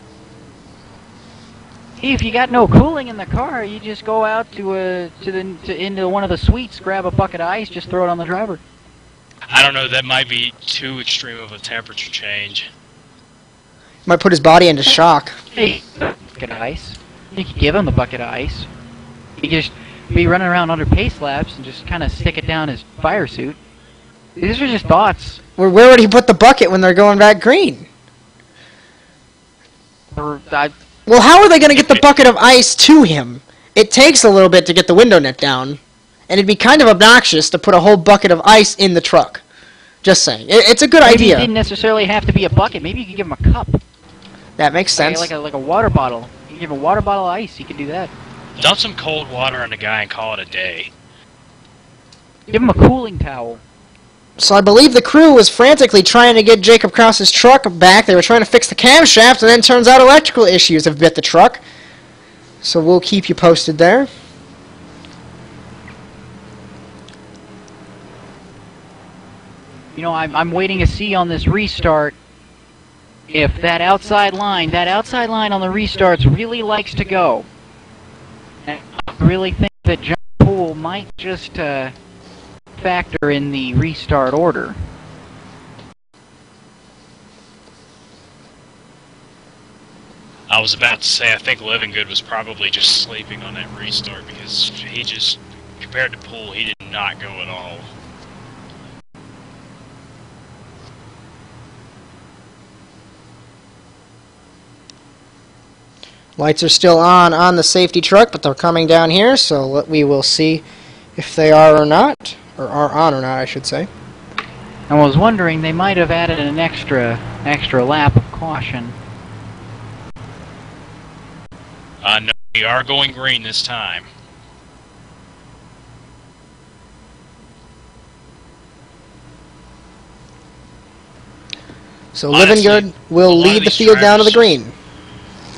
If you got no cooling in the car, you just go out into one of the suites, grab a bucket of ice, just throw it on the driver. I don't know. That might be too extreme of a temperature change. Might put his body into shock. Hey, bucket of ice. You could give him the bucket of ice. You just be running around under pace laps and just kind of stick it down his fire suit. These are just thoughts. Where would he put the bucket when they're going back green? Well, how are they going to get the bucket of ice to him? It takes a little bit to get the window net down, and it'd be kind of obnoxious to put a whole bucket of ice in the truck. Just saying. It's a good idea. It didn't necessarily have to be a bucket. Maybe you could give him a cup. That makes sense. Like a water bottle. You could give him a water bottle of ice. You could do that. Dump some cold water on the guy and call it a day. Give him a cooling towel. So I believe the crew was frantically trying to get Jacob Krause's truck back. They were trying to fix the camshaft, and then turns out electrical issues have bit the truck. So we'll keep you posted there. You know, I'm waiting to see on this restart if that outside line on the restarts really likes to go. And I really think that John Poole might just factor in the restart order. I was about to say, I think Living Good was probably just sleeping on that restart because he just, compared to Poole, he did not go at all. Lights are still on the safety truck, but they're coming down here, so we will see if they are or not, or are on or not, I should say. I was wondering, they might have added an extra lap of caution. No, we are going green this time. So Living Good will lead the field down to the green.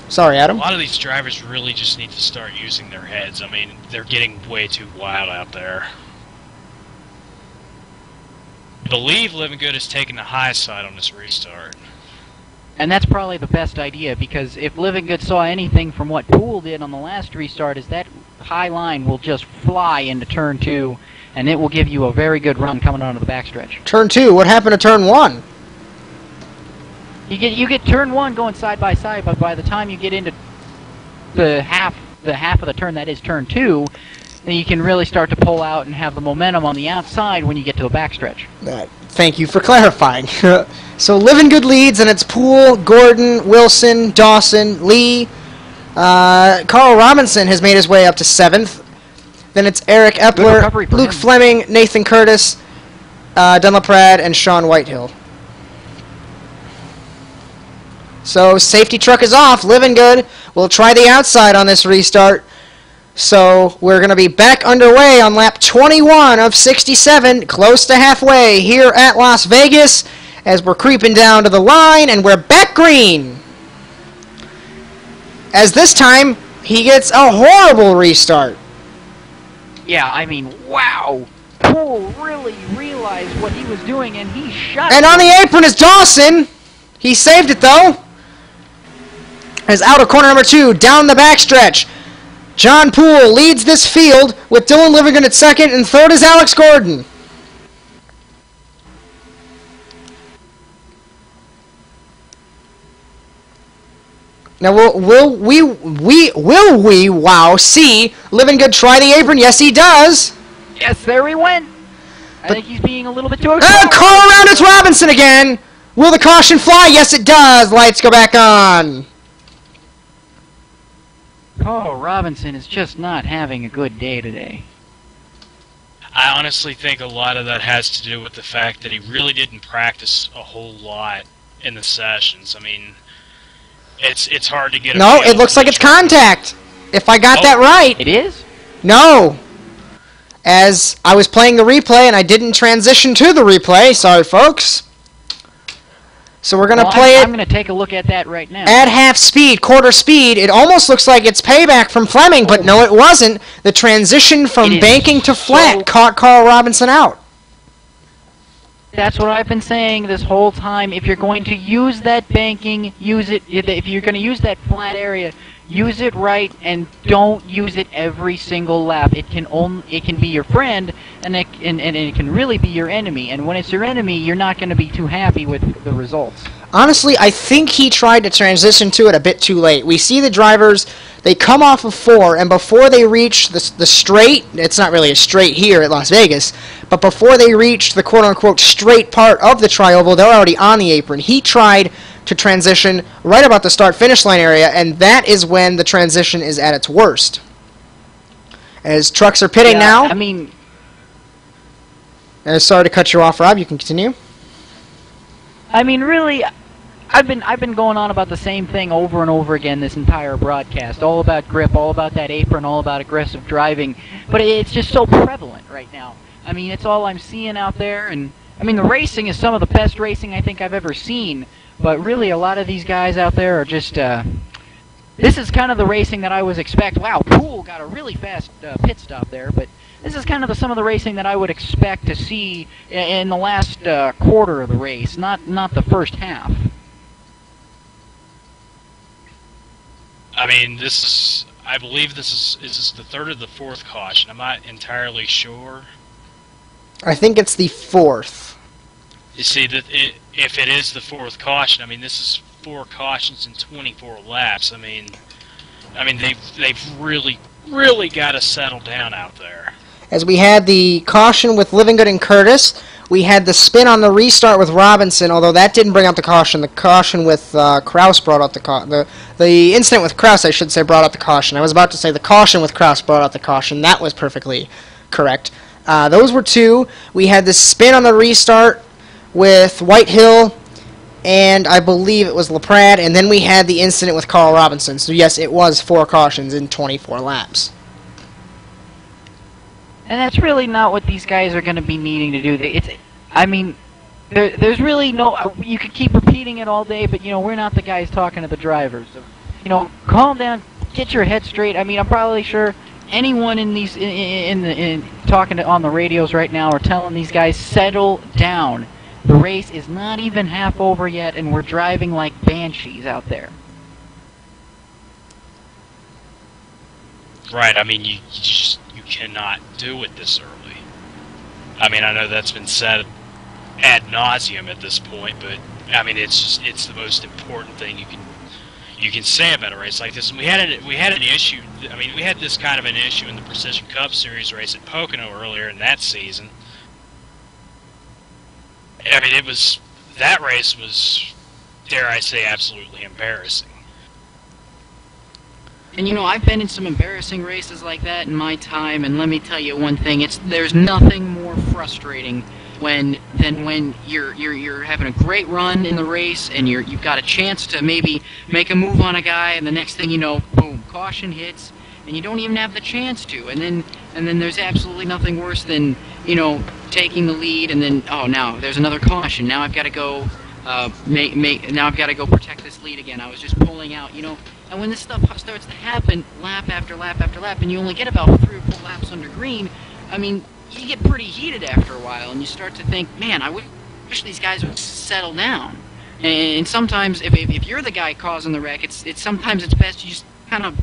Sorry, Adam. A lot of these drivers really just need to start using their heads. I mean, they're getting way too wild out there. I believe Living Good is taking the high side on this restart. And that's probably the best idea, because if Living Good saw anything from what Poole did on the last restart, is that high line will just fly into turn 2, and it will give you a very good run coming onto the backstretch. Turn 2, what happened to turn 1? You get turn 1 going side by side, but by the time you get into the half of the turn that is turn 2, then you can really start to pull out and have the momentum on the outside when you get to the backstretch. Thank you for clarifying. So Living Good leads, and it's Poole, Gordon, Wilson, Dawson, Lee. Carl Robinson has made his way up to 7th. Then it's Eric Epler, Luke Fleming, Nathan Curtis, Dunlaprad, and Sean Whitehill. So safety truck is off. Living Good will try the outside on this restart. So we're going to be back underway on lap 21 of 67, close to halfway here at Las Vegas, as we're creeping down to the line, and we're back green. As this time, he gets a horrible restart. Yeah, I mean, wow. Poole really realized what he was doing, and he shot. And on the apron is Dawson. He saved it, though. As out of corner number 2, down the backstretch. John Poole leads this field with Dylan Livingston at 2nd, and 3rd is Alex Gordon. Now, will we wow, see Living Good try the apron? Yes, he does. Yes, there he went. I think he's being a little bit too call around, it's Robinson again. Will the caution fly? Yes, it does. Lights go back on. Oh, Robinson is just not having a good day today. I honestly think a lot of that has to do with the fact that he really didn't practice a whole lot in the sessions. I mean, it's hard to get. No, it looks like it's contact. If I got that right. It is? No. As I was playing the replay and I didn't transition to the replay. Sorry, folks. So we're going to play it. I'm going to take a look at that right now. At half speed, quarter speed. It almost looks like it's payback from Fleming, but no, it wasn't. The transition from banking to flat caught Carl Robinson out. That's what I've been saying this whole time. If you're going to use that banking, use it. If you're going to use that flat area, use it right, and don't use it every single lap. It can be your friend, and it can really be your enemy. And when it's your enemy, you're not going to be too happy with the results. Honestly, I think he tried to transition to it a bit too late. We see the drivers, they come off of 4, and before they reach the straight, it's not really a straight here at Las Vegas, but before they reach the quote-unquote straight part of the tri-oval, they're already on the apron. He tried to transition right about the start-finish line area, and that is when the transition is at its worst. As trucks are pitting now. I mean... Sorry to cut you off, Rob. You can continue. I mean, really, I've been going on about the same thing over and over again this entire broadcast. All about grip, all about that apron, all about aggressive driving. But it's just so prevalent right now. I mean, it's all I'm seeing out there. And I mean, the racing is some of the best racing I think I've ever seen. But really, a lot of these guys out there are just... this is kind of the racing that I was expecting. Wow, Poole got a really fast pit stop there, but this is kind of some of the racing that I would expect to see in the last quarter of the race, not the first half. I mean, I believe this is the 3rd or the 4th caution. I'm not entirely sure. I think it's the 4th. You see, if it is the 4th caution, I mean, this is 4 cautions in 24 laps. I mean, they've really got to settle down out there. As we had the caution with Livingood and Curtis, we had the spin on the restart with Robinson, although that didn't bring out the caution. The caution with Kraus brought out the caution. The incident with Kraus, I should say, brought out the caution. I was about to say the caution with Kraus brought out the caution. That was perfectly correct. Those were 2. We had the spin on the restart with Whitehill, and I believe it was LaPrade, and then we had the incident with Carl Robinson. So yes, it was 4 cautions in 24 laps. And that's really not what these guys are going to be needing to do. I mean, there's really no... You could keep repeating it all day, but, we're not the guys talking to the drivers. So, calm down, get your head straight. I mean, I'm probably sure anyone in these... talking on the radios right now are telling these guys, settle down. The race is not even half over yet, and we're driving like banshees out there. Right, I mean, you cannot do it this early. I mean, I know that's been said ad nauseum at this point, but I mean, it's the most important thing you can say about a race like this. And we had an issue. I mean, we had this kind of an issue in the Precision Cup Series race at Pocono earlier in that season. I mean, that race was, dare I say, absolutely embarrassing. And you know, I've been in some embarrassing races like that in my time, and let me tell you one thing: there's nothing more frustrating than when you're having a great run in the race and you've got a chance to maybe make a move on a guy, and the next thing you know, boom, caution hits, and you don't even have the chance to, and then there's absolutely nothing worse than, you know, taking the lead, and then, oh, now there's another caution. Now I've got to go now I've got to go protect this lead again. I was just pulling out, you know. And when this stuff starts to happen lap after lap after lap, and you only get about 3 or 4 laps under green, I mean, you get pretty heated after a while, and you start to think, man, I wish these guys would settle down. And sometimes, if you're the guy causing the wreck, sometimes it's best you just kind of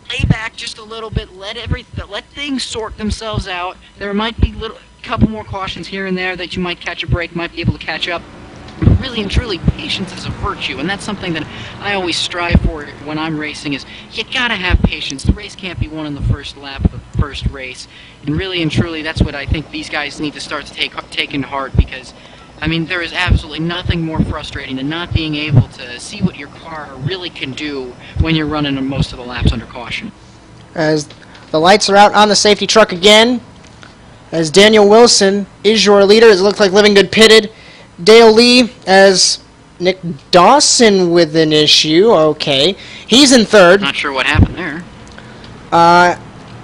lay back just a little bit, let things sort themselves out. There might be a couple more cautions here and there that you might catch a break, might be able to catch up. But really and truly, patience is a virtue, and that's something that I always strive for when I'm racing, is you gotta have patience. The race can't be won in the first lap of the first race. And really and truly, that's what I think these guys need to start to take into heart, because, I mean, there is absolutely nothing more frustrating than not being able to see what your car really can do when you're running most of the laps under caution. As the lights are out on the safety truck again, as Daniel Wilson is your leader, as it looks like Living Good pitted. Dale Lee as Nick Dawson with an issue. Okay. He's in third. Not sure what happened there.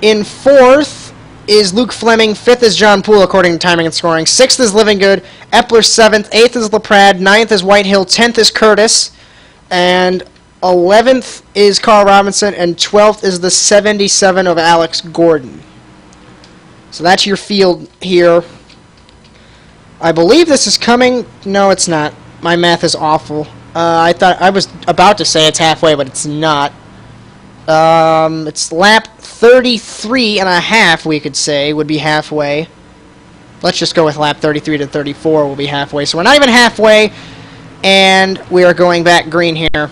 In fourth is Luke Fleming. Fifth is John Poole, according to timing and scoring. Sixth is Living Good. Epler seventh. Eighth is LaPrade. Ninth is Whitehill. 10th is Curtis. And 11th is Carl Robinson. And 12th is the 77 of Alex Gordon. So that's your field here. I believe this is coming. No, it's not. My math is awful. I thought I was about to say it's halfway, but it's not. It's lap 33 and a half, we could say, would be halfway. Let's just go with lap 33 to 34 will be halfway. So we're not even halfway, and we are going back green here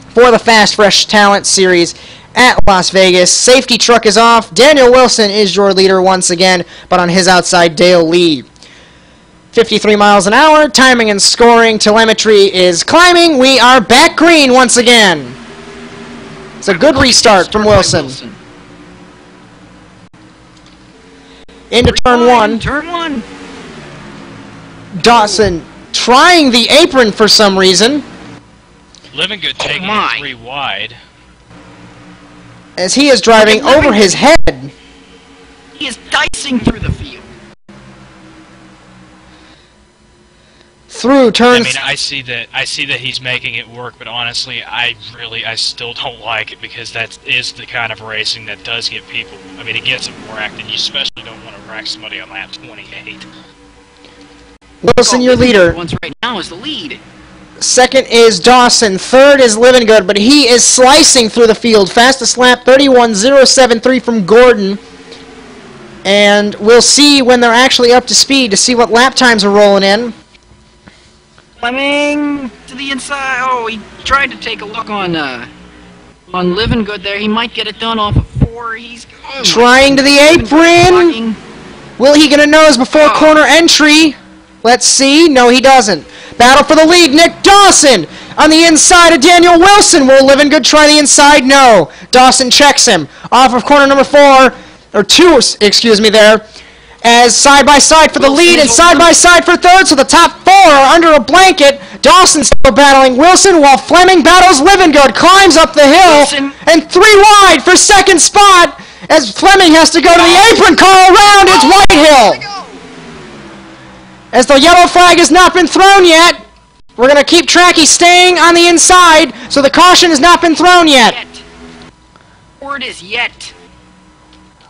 for the Fast Fresh Talent Series at Las Vegas. Safety truck is off. Daniel Wilson is your leader once again, but on his outside, Dale Lee. 53 miles an hour. Timing and scoring. Telemetry is climbing. We are back green once again. It's a good restart from Wilson. Into turn one. Turn one. Dawson trying the apron for some reason. Living Good taking it 3 wide. As he is driving over his head. He is dicing through the field. Through turns. I mean, I see that he's making it work, but honestly, I still don't like it, because that is the kind of racing that does get people. I mean, it gets them wrecked, and you especially don't want to wreck somebody on lap 28. Wilson, your leader. Once right now is the lead. Second is Dawson. Third is Living Good, but he is slicing through the field. Fastest lap, 31.073 from Gordon. And we'll see when they're actually up to speed to see what lap times are rolling in. Fleming to the inside. Oh, he tried to take a look on Living Good there. He might get it done off of 4. He's trying to the apron. Will he get a nose before corner entry? Let's see. No, he doesn't. Battle for the lead. Nick Dawson on the inside of Daniel Wilson. Will Living Good try the inside? No. Dawson checks him off of corner number 4 or 2. Excuse me there. As side-by-side for the lead and side-by-side for third, so the top 4 are under a blanket. Dawson still battling Wilson while Fleming battles Living Good, climbs up the hill, and 3 wide for second spot as Fleming has to go to the apron call around. It's Whitehill. As the yellow flag has not been thrown yet, we're going to keep track. He's staying on the inside, so the caution has not been thrown yet. Word is yet.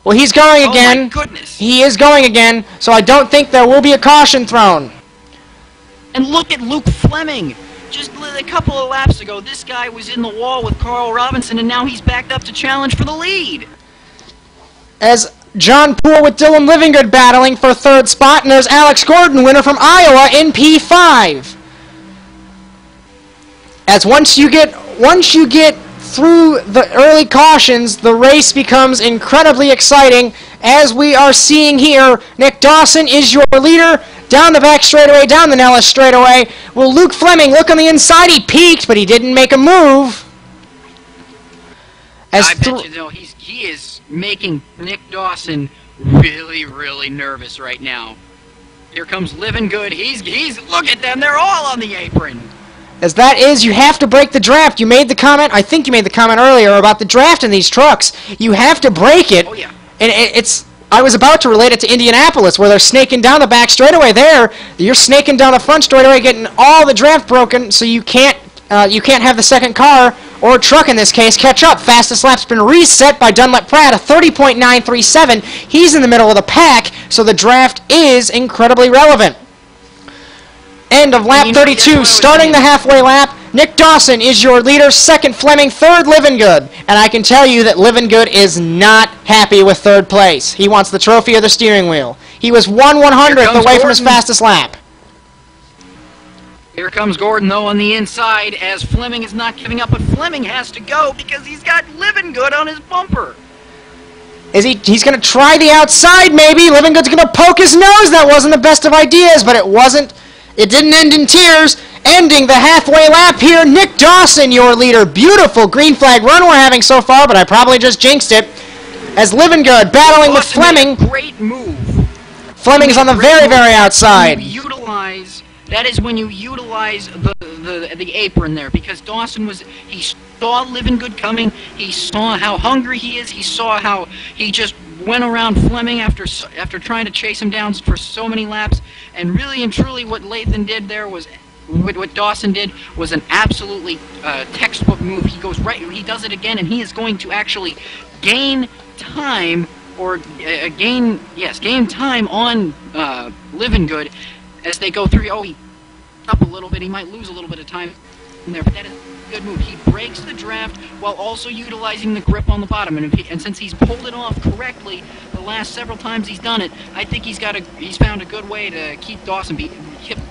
Well, he's going again. Oh my goodness. He is going again, so I don't think there will be a caution thrown. And look at Luke Fleming. Just a couple of laps ago, this guy was in the wall with Carl Robinson, and now he's backed up to challenge for the lead. As John Poole with Dylan Livingood battling for third spot, and there's Alex Gordon, winner from Iowa, in P5. As once you get through the early cautions, the race becomes incredibly exciting. As we are seeing here, Nick Dawson is your leader. Down the back straightaway, down the Nellis straightaway. Will Luke Fleming look on the inside? He peeked, but he didn't make a move. I bet you though, he is making Nick Dawson really, really nervous right now. Here comes Living Good. He's look at them, they're all on the apron. As that is, you have to break the draft. You made the comment, I think you made the comment earlier about the draft in these trucks. You have to break it. Oh yeah. And I was about to relate it to Indianapolis, where they're snaking down the back straightaway. There, you're snaking down the front straightaway, getting all the draft broken, so you can't have the second car, or truck in this case, catch up. Fastest lap's been reset by Dunlap Pratt, a 30.937. He's in the middle of the pack, so the draft is incredibly relevant. End of lap 32, starting the halfway lap. Nick Dawson is your leader, second Fleming, third Livingood. And I can tell you that Livingood is not happy with third place. He wants the trophy or the steering wheel. He was 1/100th away from his fastest lap. Here comes Gordon, though, on the inside, as Fleming is not giving up, but Fleming has to go because he's got Livingood on his bumper. He's going to try the outside, maybe. Livingood's going to poke his nose. That wasn't the best of ideas, but it didn't end in tears. Ending the halfway lap here, Nick Dawson, your leader. Beautiful green flag run we're having so far, but I probably just jinxed it. As Livingood battling with Fleming. Great move. Fleming is on the very, very outside. That is when you utilize the apron there, because Dawson he saw Livingood coming, he saw how hungry he is, he saw how he just went around Fleming after trying to chase him down for so many laps, and really and truly what Lathan did there was, what Dawson did was an absolutely textbook move. He goes right, he does it again, and he is going to actually gain time, or gain time on Livingood as they go through. Oh, he up a little bit. He might lose a little bit of time in there, but that is a good move. He breaks the draft while also utilizing the grip on the bottom, and since he's pulled it off correctly the last several times he's done it, I think he's found a good way to keep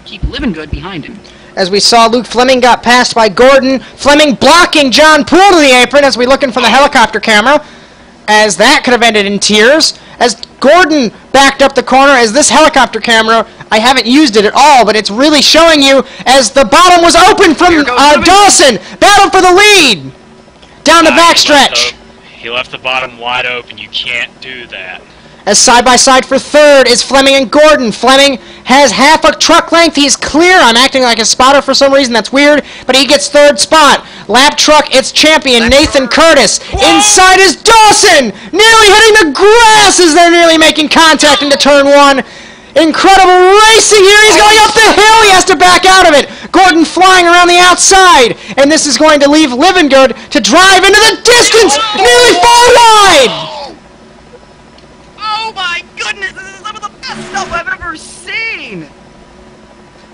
keep Livingood behind him. As we saw, Luke Fleming got passed by Gordon. Fleming blocking John Poole to the apron as we're looking for the helicopter camera, as that could have ended in tears. As Gordon backed up the corner, as this helicopter camera, I haven't used it at all, but it's really showing you as the bottom was open from Dawson. Battle for the lead down the backstretch. He left the bottom wide open. You can't do that. As side-by-side for third is Fleming and Gordon. Fleming has half a truck length. He's clear. I'm acting like a spotter for some reason. That's weird. But he gets third spot. Lap truck, its champion, Nathan Curtis. Whoa! Inside is Dawson! Nearly hitting the grass as they're nearly making contact into turn one. Incredible racing here. He's going up the hill. He has to back out of it. Gordon flying around the outside. And this is going to leave Livingood to drive into the distance. Nearly far wide. Oh my goodness, this is some of the best stuff I've ever seen!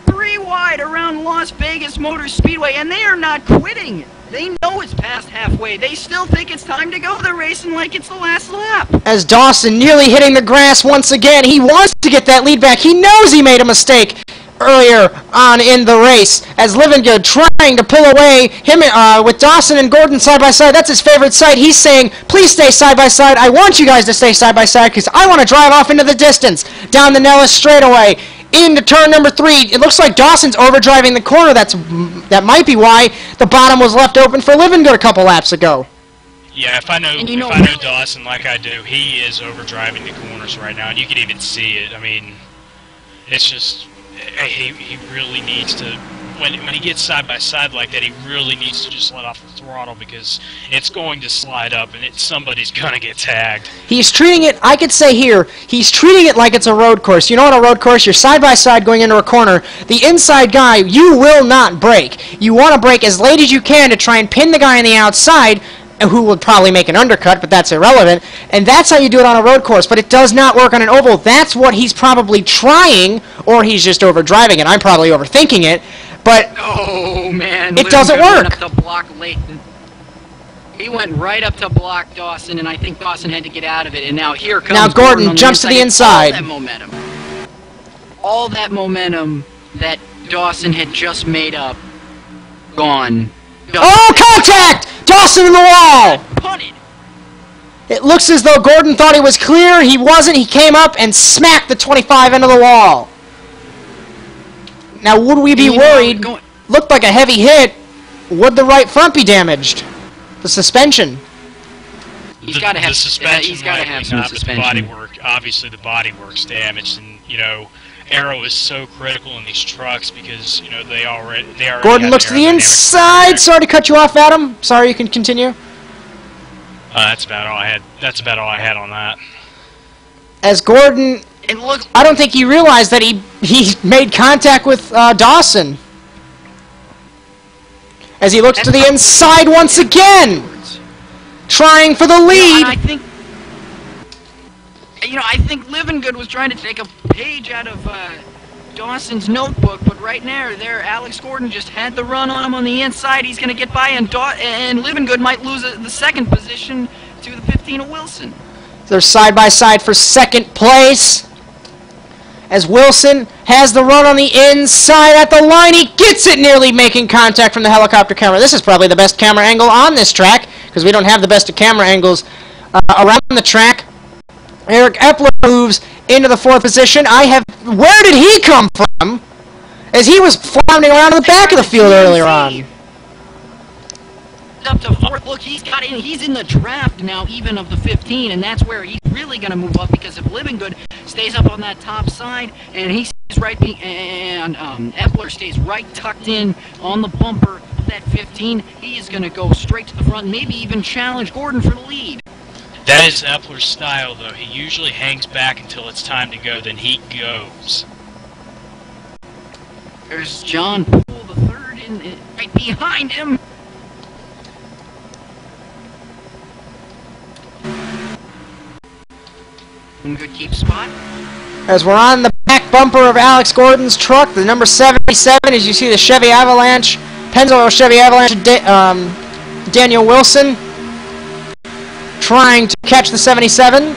3 wide around Las Vegas Motor Speedway, and they are not quitting! They know it's past halfway. They still think it's time to go. They're racing like it's the last lap. As Dawson nearly hitting the grass once again, he wants to get that lead back. He knows he made a mistake earlier on in the race, as Livingood trying to pull away him with Dawson and Gordon side by side. That's his favorite sight. He's saying, please stay side by side. I want you guys to stay side by side because I want to drive off into the distance down the Nellis straightaway into turn number 3. It looks like Dawson's overdriving the corner. That might be why the bottom was left open for Livingood a couple laps ago. Yeah, if I know Dawson like I do, he is overdriving the corners right now, and you can even see it. I mean, it's just he really needs to, when he gets side by side like that, he really needs to just let off the throttle because it's going to slide up and somebody's gonna get tagged. He's treating it, I could say here, he's treating it like it's a road course. You know, on a road course, you're side by side going into a corner. The inside guy, you will not brake. You want to brake as late as you can to try and pin the guy on the outside who would probably make an undercut, but that's irrelevant. And that's how you do it on a road course, but it does not work on an oval. That's what he's probably trying, or he's just overdriving it. I'm probably overthinking it, but oh man, it doesn't work. Went up to block Layton. He went right up to block Dawson, and I think Dawson had to get out of it. And now here comes now Gordon jumps to the inside. All that momentum that Dawson had just made up, gone. Oh, contact! Dawson in the wall! Punted. It looks as though Gordon thought he was clear. He wasn't. He came up and smacked the 25 into the wall. Now, would we be worried? Looked like a heavy hit. Would the right front be damaged? The suspension. He's got to have. He's got to have some suspension. The bodywork, obviously, the bodywork's damaged, and aero is so critical in these trucks because they already. Gordon looks to the inside. Sorry to cut you off, Adam. Sorry, you can continue. That's about all I had. That's about all I had on that. As Gordon, I don't think he realized that he made contact with Dawson. As he looks to the inside once again, trying for the lead. I think Livingood was trying to take a page out of Dawson's notebook, but right there, Alex Gordon just had the run on him on the inside. He's going to get by, and Livingood might lose the second position to the 15 of Wilson. They're side by side for second place. As Wilson has the run on the inside at the line, he gets it, nearly making contact from the helicopter camera. This is probably the best camera angle on this track, because we don't have the best of camera angles around the track. Eric Epler moves into the fourth position. Where did he come from? As he was floundering around in the back of the field earlier on. Up to fourth. Look, he's in the draft now, even of the 15, and that's where he's really going to move up, because if Livingood stays up on that top side and he stays right, and Epler stays right tucked in on the bumper of that 15, he is going to go straight to the front, maybe even challenge Gordon for the lead. That is Epler's style, though. He usually hangs back until it's time to go, then he goes. There's John Poole, the third, right behind him. Good keep spot. As we're on the back bumper of Alex Gordon's truck, the number 77, as you see the Chevy Avalanche, Pennzoil Chevy Avalanche, Daniel Wilson trying to catch the 77,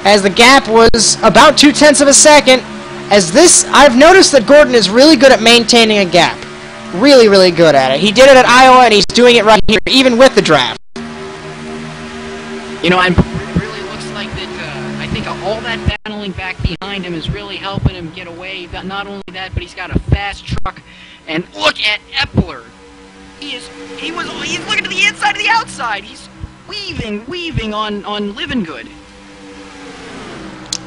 as the gap was about 0.2 of a second. I've noticed that Gordon is really good at maintaining a gap. Really, really good at it. He did it at Iowa, and he's doing it right here, even with the draft. It really looks like that. I think all that battling back behind him is really helping him get away. Not only that, but he's got a fast truck. And look at Epler. He's looking to the inside to the outside. He's weaving on Livingood.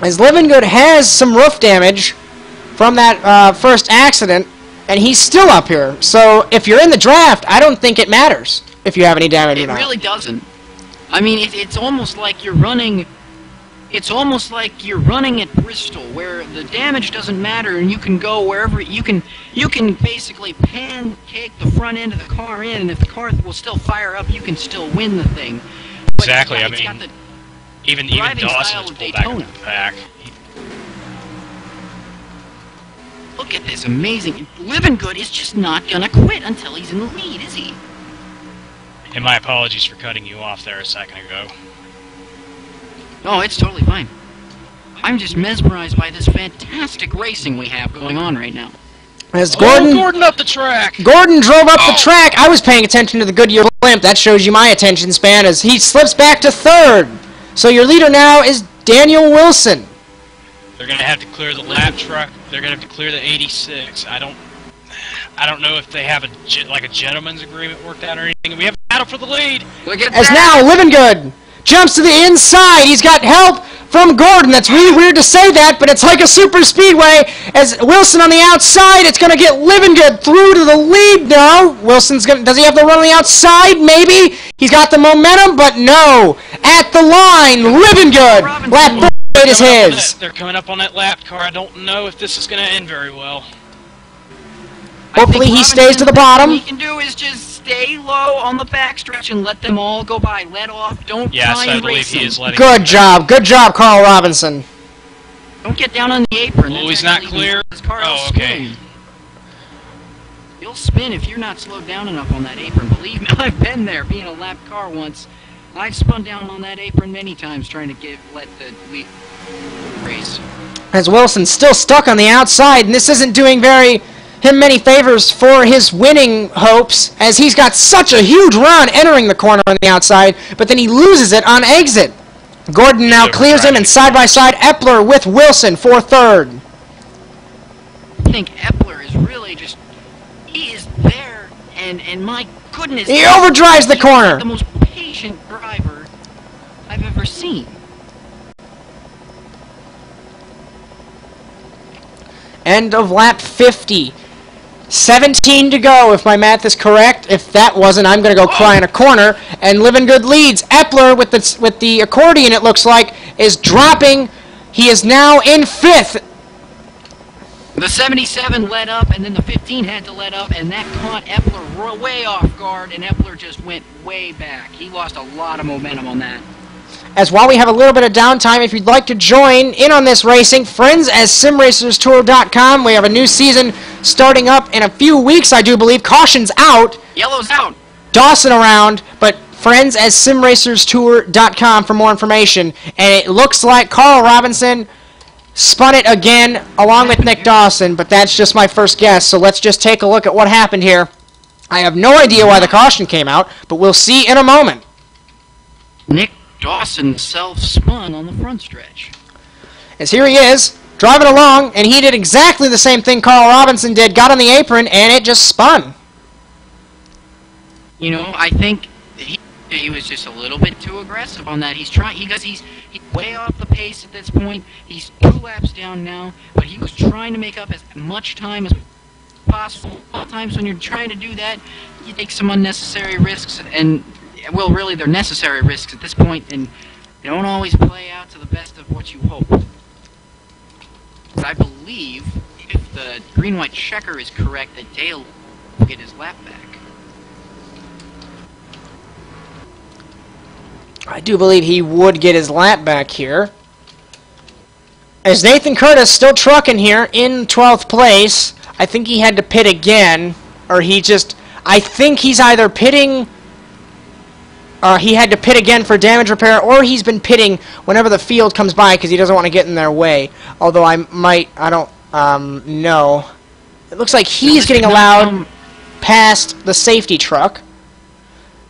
As Livingood has some roof damage from that first accident, and he's still up here. So if you're in the draft, I don't think it matters if you have any damage or not. It really doesn't. I mean, it's almost like you're running. It's almost like you're running at Bristol, where the damage doesn't matter, and you can go wherever you can. You can basically pancake the front end of the car in, and if the car will still fire up, you can still win the thing. But exactly. Yeah, I mean, even Dawson has pulled back into the pack. Look at this amazing. Livingood is just not gonna quit until he's in the lead, is he? And my apologies for cutting you off there a second ago. Oh, it's totally fine. I'm just mesmerized by this fantastic racing we have going on right now. As Gordon up the track. Gordon drove up the track. I was paying attention to the Goodyear lamp. That shows you my attention span as he slips back to third. So your leader now is Daniel Wilson. They're going to have to clear the lap truck. They're going to have to clear the 86. I don't know if they have a gentleman's agreement worked out or anything. We have a battle for the lead. As now Livingood jumps to the inside. He's got help from Gordon. That's really weird to say that, but it's like a super speedway. As Wilson on the outside, it's going to get Livingood through to the lead now. Does he have the run on the outside? Maybe. He's got the momentum, but no. At the line, Livingood. Lap 38 is his. They're coming up on that lap car. I don't know if this is going to end very well. Hopefully he stays to the bottom. All he can do is just stay low on the backstretch and let them all go by. Let off. Don't Yes, try I and believe race he them. is letting. Good job, Carl Robinson. Don't get down on the apron. Oh, he's not clear. His car will Oh, okay. spin. You'll spin if you're not slowed down enough on that apron. Believe me, I've been there, being a lap car once. I've spun down on that apron many times trying to let the lead race. As Wilson's still stuck on the outside, and this isn't doing him many favors for his winning hopes, as he's got such a huge run entering the corner on the outside, but then he loses it on exit. Gordon now clears him, and side-by-side Epler with Wilson for third. I think Epler is really just, he is there, and my goodness. He overdrives the corner. The most patient driver I've ever seen. End of lap 50. 17 to go, if my math is correct. If that wasn't, I'm going to go cry in a corner. And Living Good leads. Epler, with the accordion, it looks like, is dropping. He is now in fifth. The 77 let up, and then the 15 had to let up, and that caught Epler way off guard, and Epler just went way back. He lost a lot of momentum on that. As while we have a little bit of downtime, if you'd like to join in on this racing, friends at simracerstour.com. We have a new season starting up in a few weeks, I do believe. Caution's out. Yellow's out. Dawson around, but friends at simracerstour.com for more information. And it looks like Carl Robinson spun it again along with Nick Dawson, but that's just my first guess. So let's just take a look at what happened here. I have no idea why the caution came out, but we'll see in a moment. Nick Dawson self-spun on the front stretch. As here he is, driving along, and he did exactly the same thing Carl Robinson did, got on the apron, and it just spun. You know, I think he was just a little bit too aggressive on that. He's way off the pace at this point. He's 2 laps down now, but he was trying to make up as much time as possible. Sometimes when you're trying to do that, you take some unnecessary risks, and well, really, they're necessary risks at this point, and they don't always play out to the best of what you hope. I believe, if the green-white checker is correct, that Dale will get his lap back. I do believe he would get his lap back here. As Nathan Curtis still trucking here in 12th place. I think he had to pit again, or I think he's either pitting... he had to pit again for damage repair, or he's been pitting whenever the field comes by because he doesn't want to get in their way. Although I don't know. It looks like he's getting allowed past the safety truck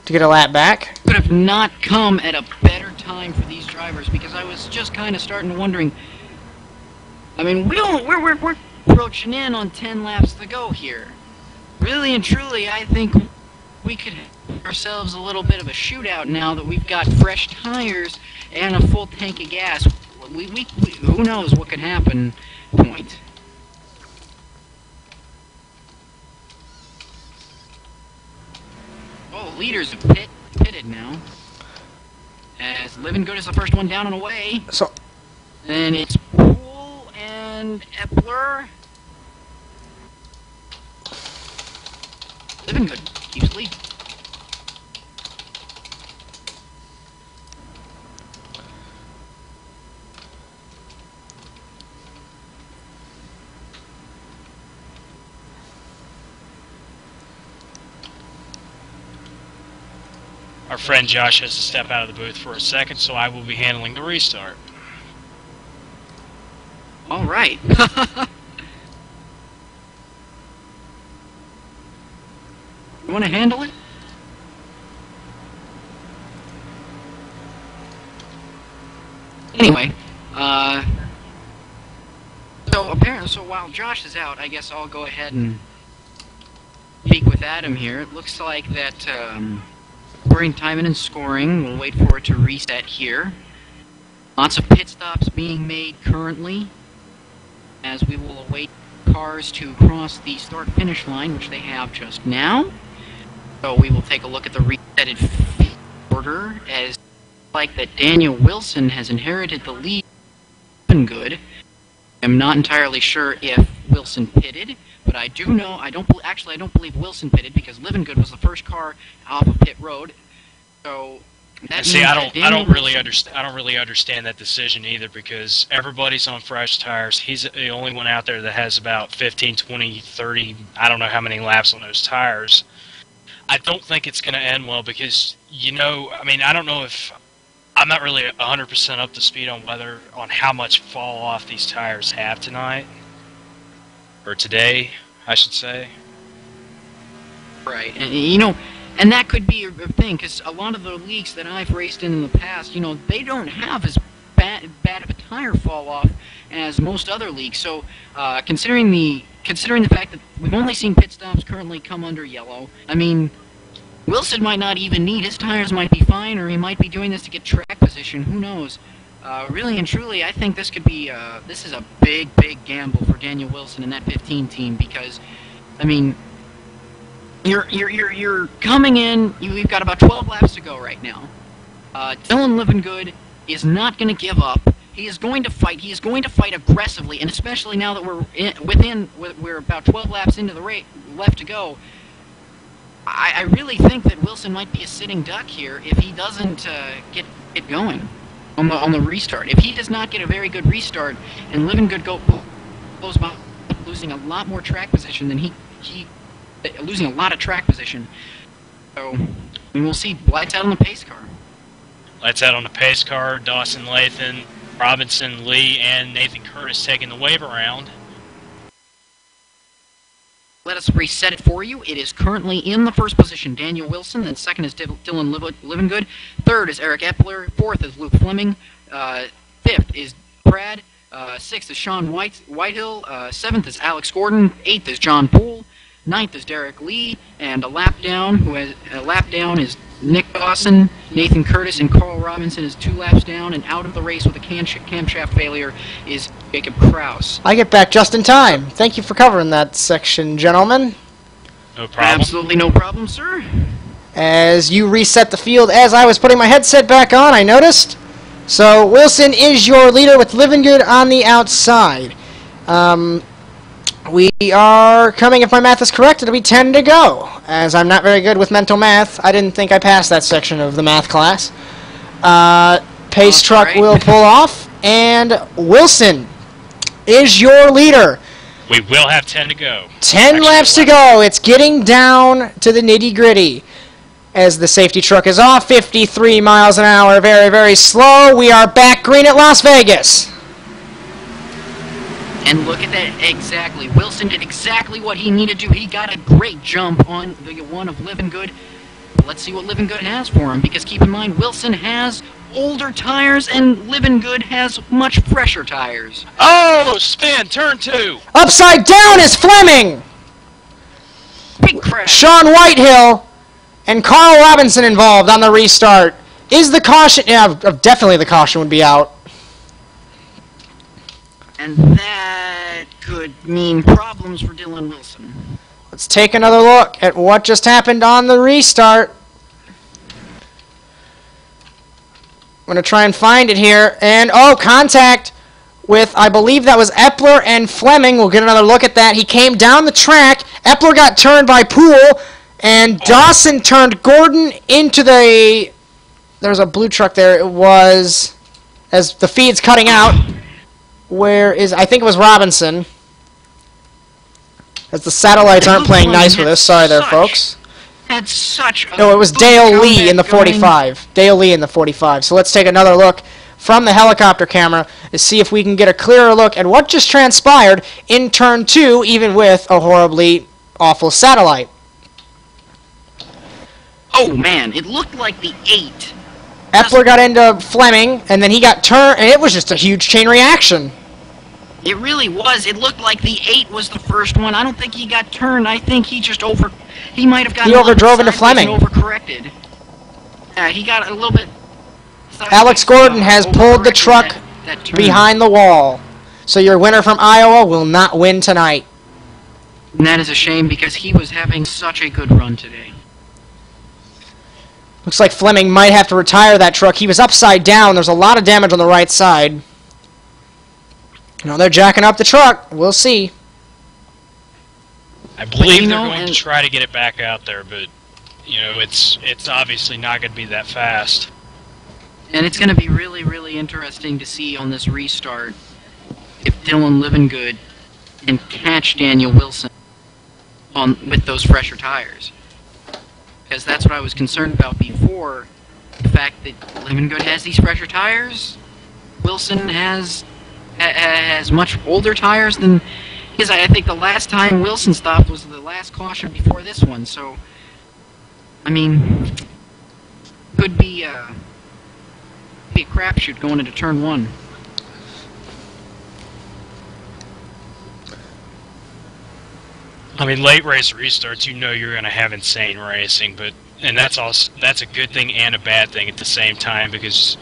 to get a lap back. Could have not come at a better time for these drivers, because I was just kind of starting wondering. I mean, we're approaching in on 10 laps to go here. Really and truly, I think we could have ourselves a little bit of a shootout now that we've got fresh tires and a full tank of gas. Who knows what could happen? Point. Oh, leaders have pitted now. As Living Good is the first one down and away. So, then it's Poole and Epler. Living Good keeps leading. Our friend Josh has to step out of the booth for a second, so I will be handling the restart. All right. You want to handle it? Anyway, so while Josh is out, I guess I'll go ahead and speak with Adam here. It looks like that scoring, timing, and scoring. We'll wait for it to reset here. Lots of pit stops being made currently, as we will await cars to cross the start-finish line, which they have just now. So we will take a look at the resetted order, as like that Daniel Wilson has inherited the lead. Good. I'm not entirely sure if Wilson pitted, but I do know I don't believe Wilson pitted because Livingood was the first car off of pit road. So that See, means I that don't Daniel really Wilson- understand that decision either because everybody's on fresh tires. He's the only one out there that has about 15, 20, 30, I don't know how many laps on those tires. I don't think it's going to end well because, I mean, I don't know if I'm not really 100% up to speed on how much fall off these tires have tonight or today, I should say. Right, and that could be a thing, because a lot of the leagues that I've raced in the past, they don't have as bad of a tire fall off as most other leagues. So, considering the fact that we've only seen pit stops currently come under yellow, I mean, Wilson might not even need his tires, might be fine, or he might be doing this to get track position. Who knows? Really and truly, I think this could be this is a big gamble for Daniel Wilson and that 15 team because, I mean. You're coming in. We've got about 12 laps to go right now. Dylan Livingood is not going to give up. He is going to fight. He is going to fight aggressively, and especially now that we're about 12 laps into the race left to go. I really think that Wilson might be a sitting duck here if he doesn't get going on the restart. If he does not get a very good restart, and Livingood goes by losing a lot more track position than he losing a lot of track position. So, we'll see. Lights out on the pace car. Lights out on the pace car. Dawson Lathan, Robinson, Lee, and Nathan Curtis taking the wave around. Let us reset it for you. It is currently in the first position, Daniel Wilson. Then second is Dylan Livingood. Third is Eric Epler. Fourth is Luke Fleming. Fifth is Brad. Sixth is Sean Whitehill. Seventh is Alex Gordon. Eighth is John Poole. Ninth is Derek Lee, and a lap down is Nick Dawson, Nathan Curtis, and Carl Robinson is 2 laps down, and out of the race with a camshaft failure is Jacob Kraus. I get back just in time. Thank you for covering that section, gentlemen. No problem. Absolutely no problem, sir. As you reset the field, as I was putting my headset back on, I noticed. So Wilson is your leader with Livingood on the outside. We are coming, if my math is correct, it'll be 10 to go. As I'm not very good with mental math, I didn't think I passed that section of the math class. Pace truck right. will pull off, and Wilson is your leader. We will have 10 to go. 10 laps to go. It's getting down to the nitty-gritty. As the safety truck is off, 53 miles an hour, very, very slow. We are back green at Las Vegas. And look at that, exactly. Wilson did exactly what he needed to. He got a great jump on the one of Livingood. Let's see what Livingood has for him, because keep in mind, Wilson has older tires, and Livingood has much fresher tires. Oh, spin, turn 2. Upside down is Fleming. Big crash. Sean Whitehill and Carl Robinson involved on the restart. Is the caution... Yeah, definitely the caution would be out. And that could mean problems for Dylan Wilson. Let's take another look at what just happened on the restart. I'm going to try and find it here. And, contact with, I believe that was Epler and Fleming. We'll get another look at that. He came down the track. Epler got turned by Poole. And Dawson turned Gordon into the... There was a blue truck there. It was... As the feed's cutting out. Where is... I think it was Robinson. As the satellites aren't playing nice with us. Sorry there, folks. Had such a... No, it was Dale Lee in the 45. Dale Lee in the 45. So let's take another look from the helicopter camera to see if we can get a clearer look at what just transpired in Turn 2, even with a horribly awful satellite. Oh, man, it looked like the 8. Epler got into Fleming, and then he got turned, and it was just a huge chain reaction. It really was. It looked like the 8 was the first one. I don't think he got turned. I think he just he might have gotten... He overdrove into Fleming. And overcorrected. He got a little bit... Alex Gordon has pulled the truck that behind the wall. So your winner from Iowa will not win tonight. And that is a shame because he was having such a good run today. Looks like Fleming might have to retire that truck. He was upside down. There's a lot of damage on the right side. They're jacking up the truck. We'll see. I believe you they're know, going to try to get it back out there, but you know, it's obviously not going to be that fast. And it's going to be really, really interesting to see on this restart if Dylan Livengood can catch Daniel Wilson with those fresher tires. Because that's what I was concerned about before. The fact that Livengood has these fresher tires, Wilson has much older tires than... Because I think the last time Wilson stopped was the last caution before this one, so... I mean, could be a crapshoot going into turn 1. I mean, late race restarts, you know you're going to have insane racing, and that's a good thing and a bad thing at the same time, because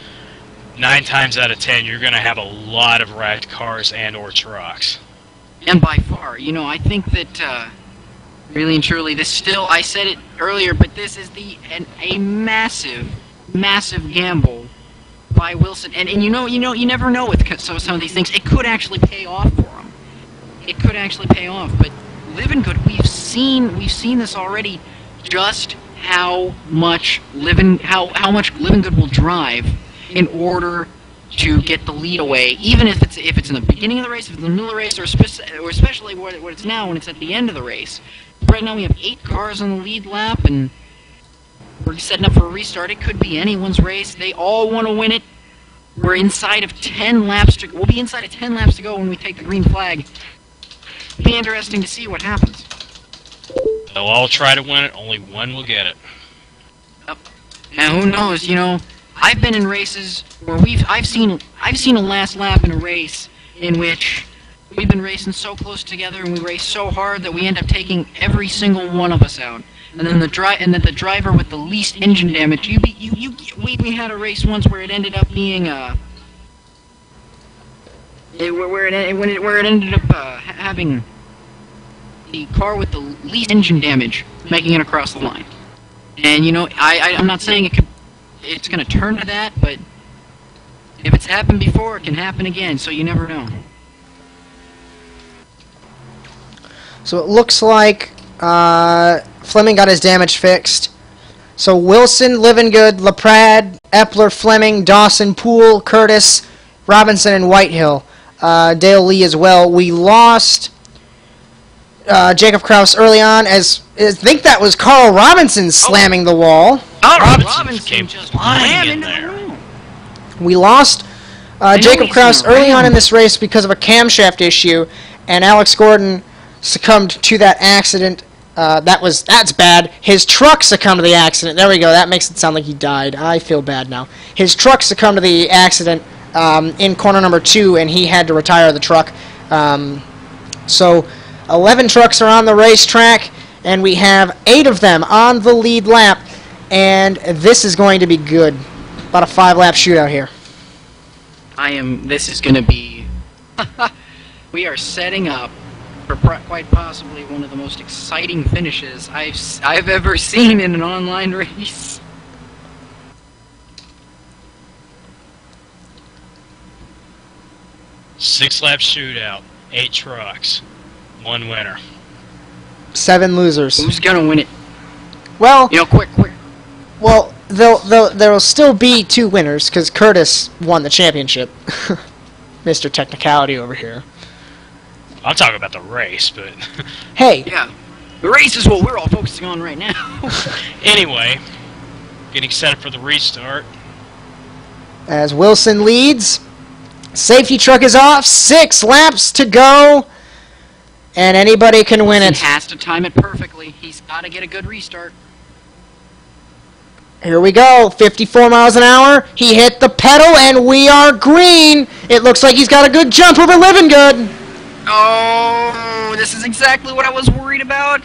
9 times out of 10 you're going to have a lot of wrecked cars and or trucks. And by far, you know, I think that really and truly, this still, I said it earlier, but this is a massive, massive gamble by Wilson. And you never know with some of these things. It could actually pay off for him. It could actually pay off. But Livengood, we've seen this already. Just how much Livengood will drive in order to get the lead away, even if it's in the beginning of the race, if it's in the middle of the race, or especially what it's now when it's at the end of the race. Right now we have 8 cars on the lead lap, and we're setting up for a restart. It could be anyone's race. They all want to win it. We're inside of 10 laps to. We'll be inside of 10 laps to go when we take the green flag. It'll be interesting to see what happens. They'll all try to win it. Only one will get it. Yep. And who knows? You know, I've been in races where I've seen a last lap in a race in which we've been racing so close together and we race so hard that we end up taking every single one of us out. And then the driver with the least engine damage. We had a race once where it ended up being where it ended up having the car with the least engine damage making it across the line. And you know, I'm not saying it's going to turn to that, but if it's happened before, it can happen again. So you never know. So it looks like Fleming got his damage fixed. So Wilson, Livengood, LaPrade, Epler, Fleming, Dawson, Poole, Curtis, Robinson, and Whitehill. Dale Lee as well. We lost Jacob Kraus early on, as I think that was Carl Robinson slamming the wall. Oh, Robinson came just flying in there. We lost Jacob Kraus early on in this race because of a camshaft issue, and Alex Gordon succumbed to that accident. That's bad. His truck succumbed to the accident. There we go. That makes it sound like he died. I feel bad now. His truck succumbed to the accident in corner number 2, and he had to retire the truck. So 11 trucks are on the racetrack, and we have 8 of them on the lead lap, and this is going to be good. About a 5-lap shootout here. This is going to be... We are setting up for quite possibly one of the most exciting finishes I've ever seen in an online race. Six-lap shootout, 8 trucks, 1 winner. 7 losers. Who's gonna win it? Well, you know, quick. Well, there'll still be 2 winners because Curtis won the championship. Mr. Technicality over here. I'm talking about the race, but... Hey! Yeah, the race is what we're all focusing on right now. Anyway, getting set up for the restart. As Wilson leads, safety truck is off, 6 laps to go, and anybody can win it. He has to time it perfectly. He's got to get a good restart. Here we go, 54 miles an hour. He hit the pedal, and we are green. It looks like he's got a good jump over Livengood. Oh, this is exactly what I was worried about.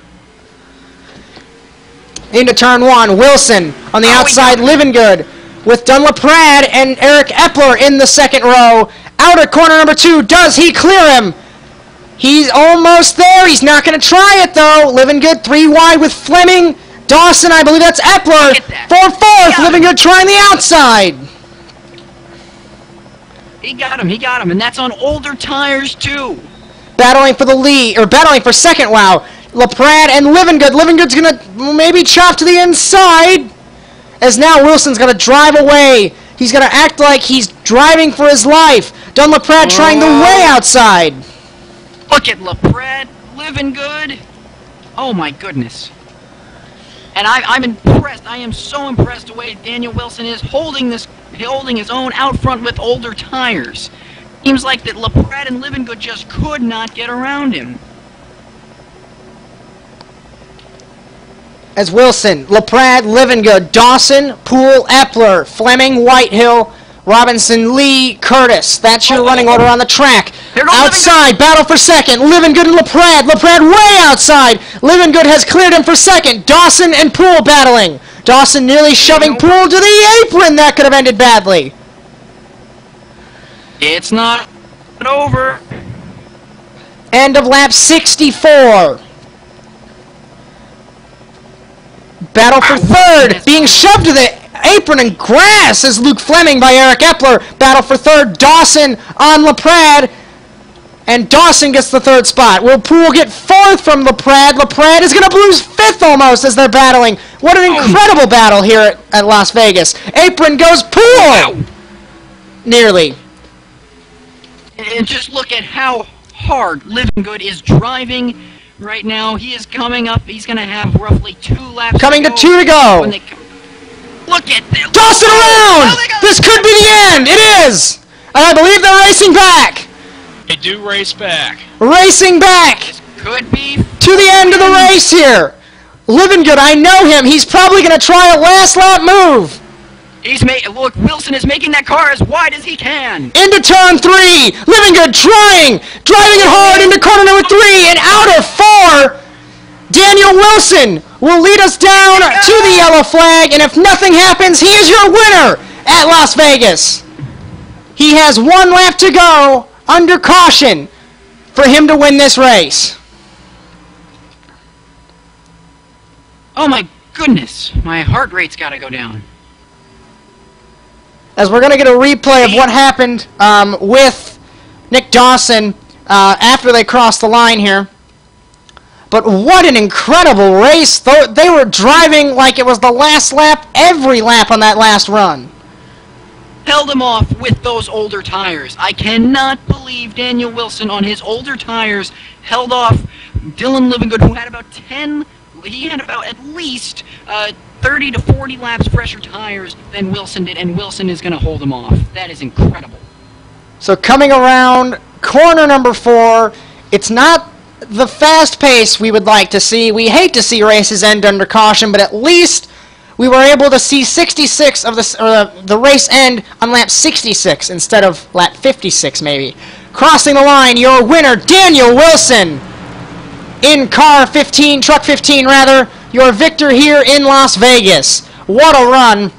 Into turn 1, Wilson on the outside, Livengood with Dunlap-Pratt and Eric Epler in the second row. Outer corner number 2, does he clear him? He's almost there. He's not going to try it, though. Livengood 3 wide with Fleming. Dawson, I believe that's Epler. For 4th, Livengood trying the outside. He got him, and that's on older tires, too. Battling for the lead, or battling for second, wow. LaPrade and Livingood. Livingood's going to maybe chop to the inside, as now Wilson's going to drive away. He's going to act like he's driving for his life. Don LaPrade trying the way outside. Look at LaPrade, Livingood. Oh my goodness. And I'm impressed. I am so impressed the way Daniel Wilson is holding his own out front with older tires. Seems like that LaPrade and Livingood just could not get around him. As Wilson, LaPrade, Livingood, Dawson, Poole, Epler, Fleming, Whitehill, Robinson, Lee, Curtis. That's your running order on the track. Outside, battle for second. Livingood and LaPrade. LaPrade way outside. Livingood has cleared him for second. Dawson and Poole battling. Dawson nearly shoving Poole to the apron. That could have ended badly. It's not over. End of lap 64. Battle for third. Being shoved to the apron and grass is Luke Fleming by Eric Epler. Battle for third. Dawson on LaPrade. And Dawson gets the third spot. Will Poole get fourth from LaPrade? LaPrade is going to lose fifth almost as they're battling. What an incredible battle here at Las Vegas. Apron goes Poole. Nearly. And just look at how hard Livingood is driving right now. He is coming up. He's going to have roughly 2 laps Coming to 2 to go. Look at this. Dawson around! This could be the end. It is. And I believe they're racing back. They do race back. Racing back. Could be. To the end of the race here. Livingood, I know him. He's probably going to try a last lap move. Look, Wilson is making that car as wide as he can. Into turn 3. Livingood driving it hard into corner number 3 and out of 4. Daniel Wilson will lead us down to the yellow flag, and if nothing happens, he is your winner at Las Vegas. He has 1 lap to go under caution for him to win this race. Oh my goodness, my heart rate's got to go down. As we're going to get a replay of what happened with Nick Dawson after they crossed the line here. But what an incredible race. They were driving like it was the last lap, every lap on that last run. Held him off with those older tires. I cannot believe Daniel Wilson on his older tires held off Dylan Livingood, who had about at least 30 to 40 laps fresher tires than Wilson did, and Wilson is going to hold him off. That is incredible. So coming around corner number 4, it's not the fast pace we would like to see. We hate to see races end under caution, but at least we were able to see 66 of the race end on lap 66 instead of lap 56 maybe. Crossing the line, your winner, Daniel Wilson. In car 15, truck 15 rather, your victor here in Las Vegas. What a run.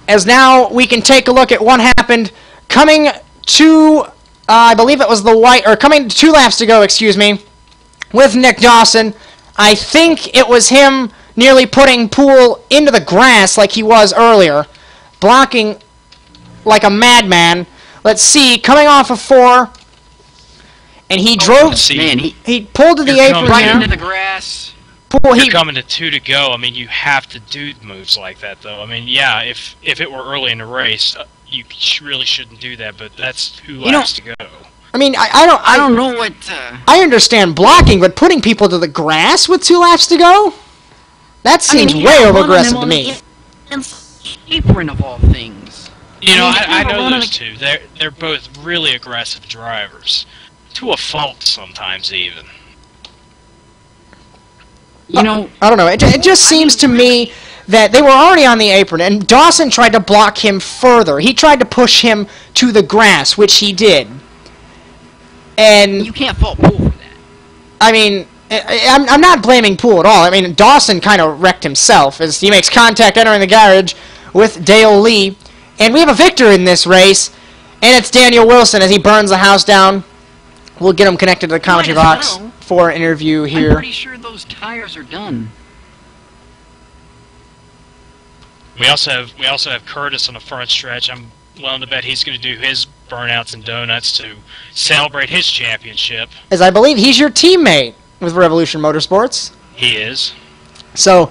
As now we can take a look at what happened coming to, I believe it was coming 2 laps to go, excuse me, with Nick Dawson. I think it was him nearly putting Poole into the grass like he was earlier, blocking like a madman. Let's see, coming off of 4, and he drove. Man, he pulled to the apron right into the grass. You're coming to 2 to go. I mean, you have to do moves like that, though. I mean, yeah, if it were early in the race, you really shouldn't do that. But that's 2 laps to go. I mean, I don't know what. I understand blocking, but putting people to the grass with 2 laps to go, that seems way over aggressive to me. Apron of all things. You know, I know those 2. They're both really aggressive drivers, to a fault sometimes even. You know, I don't know. It just seems to me that they were already on the apron, and Dawson tried to block him further. He tried to push him to the grass, which he did. And you can't fault Poole for that. I mean, I'm not blaming Poole at all. I mean, Dawson kind of wrecked himself as he makes contact entering the garage with Dale Lee. And we have a victor in this race, and it's Daniel Wilson as he burns the house down. We'll get him connected to the commentary box for an interview here. I'm pretty sure those tires are done. We also have Curtis on the front stretch. I'm willing to bet he's going to do his burnouts and donuts to celebrate his championship. As I believe he's your teammate. with Revolution Motorsports. He is. So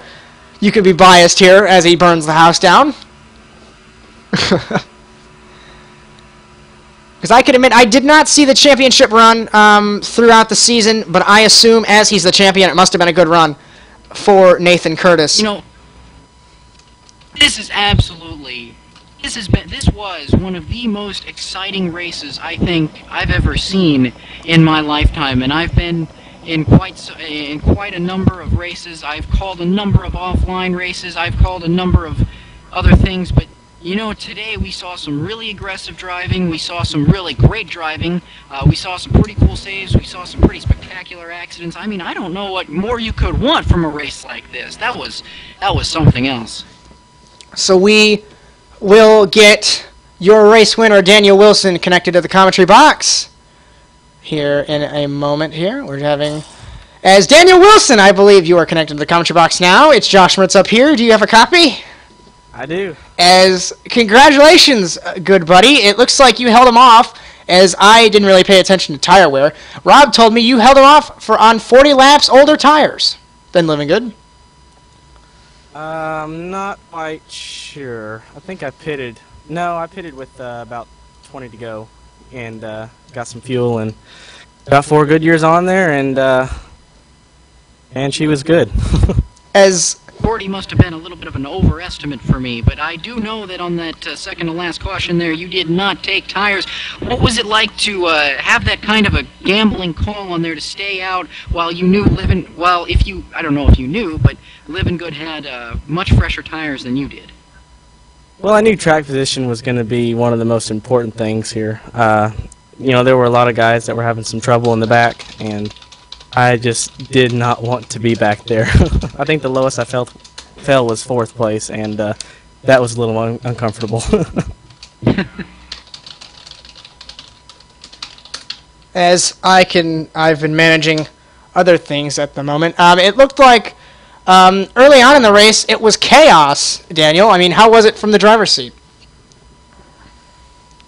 you could be biased here as he burns the house down. Because I can admit, I did not see the championship run throughout the season, but I assume as he's the champion, it must have been a good run for Nathan Curtis. You know, this is absolutely... This was one of the most exciting races I think I've ever seen in my lifetime, and I've been in quite a number of races. I've called a number of offline races. I've called a number of other things, but you know, today we saw some really aggressive driving. We saw some really great driving. We saw some pretty cool saves. We saw some pretty spectacular accidents. I mean, I don't know what more you could want from a race like this. That was something else. So we will get your race winner, Daniel Wilson, connected to the commentary box here in a moment here. We're having... As Daniel Wilson, I believe you are connected to the commentary box now. It's Josh Mertz up here. Do you have a copy? I do. As congratulations, good buddy. It looks like you held him off, as I didn't really pay attention to tire wear. Rob told me you held him off on 40 laps older tires than Living Good. I'm not quite sure. I think I pitted. No, I pitted with about 20 to go, and got some fuel and got 4 good years on there, and she was good. As 40 must have been a little bit of an overestimate for me, but I do know that on that second to last caution there, you did not take tires. What was it like to have that kind of a gambling call on there to stay out while you knew I don't know if you knew, but Living Good had much fresher tires than you did? Well, I knew track position was going to be one of the most important things here. You know, there were a lot of guys that were having some trouble in the back, and I just did not want to be back there. I think the lowest I fell was 4th place, and that was a little uncomfortable. As I've been managing other things at the moment. It looked like early on in the race it was chaos, Daniel. I mean, how was it from the driver's seat?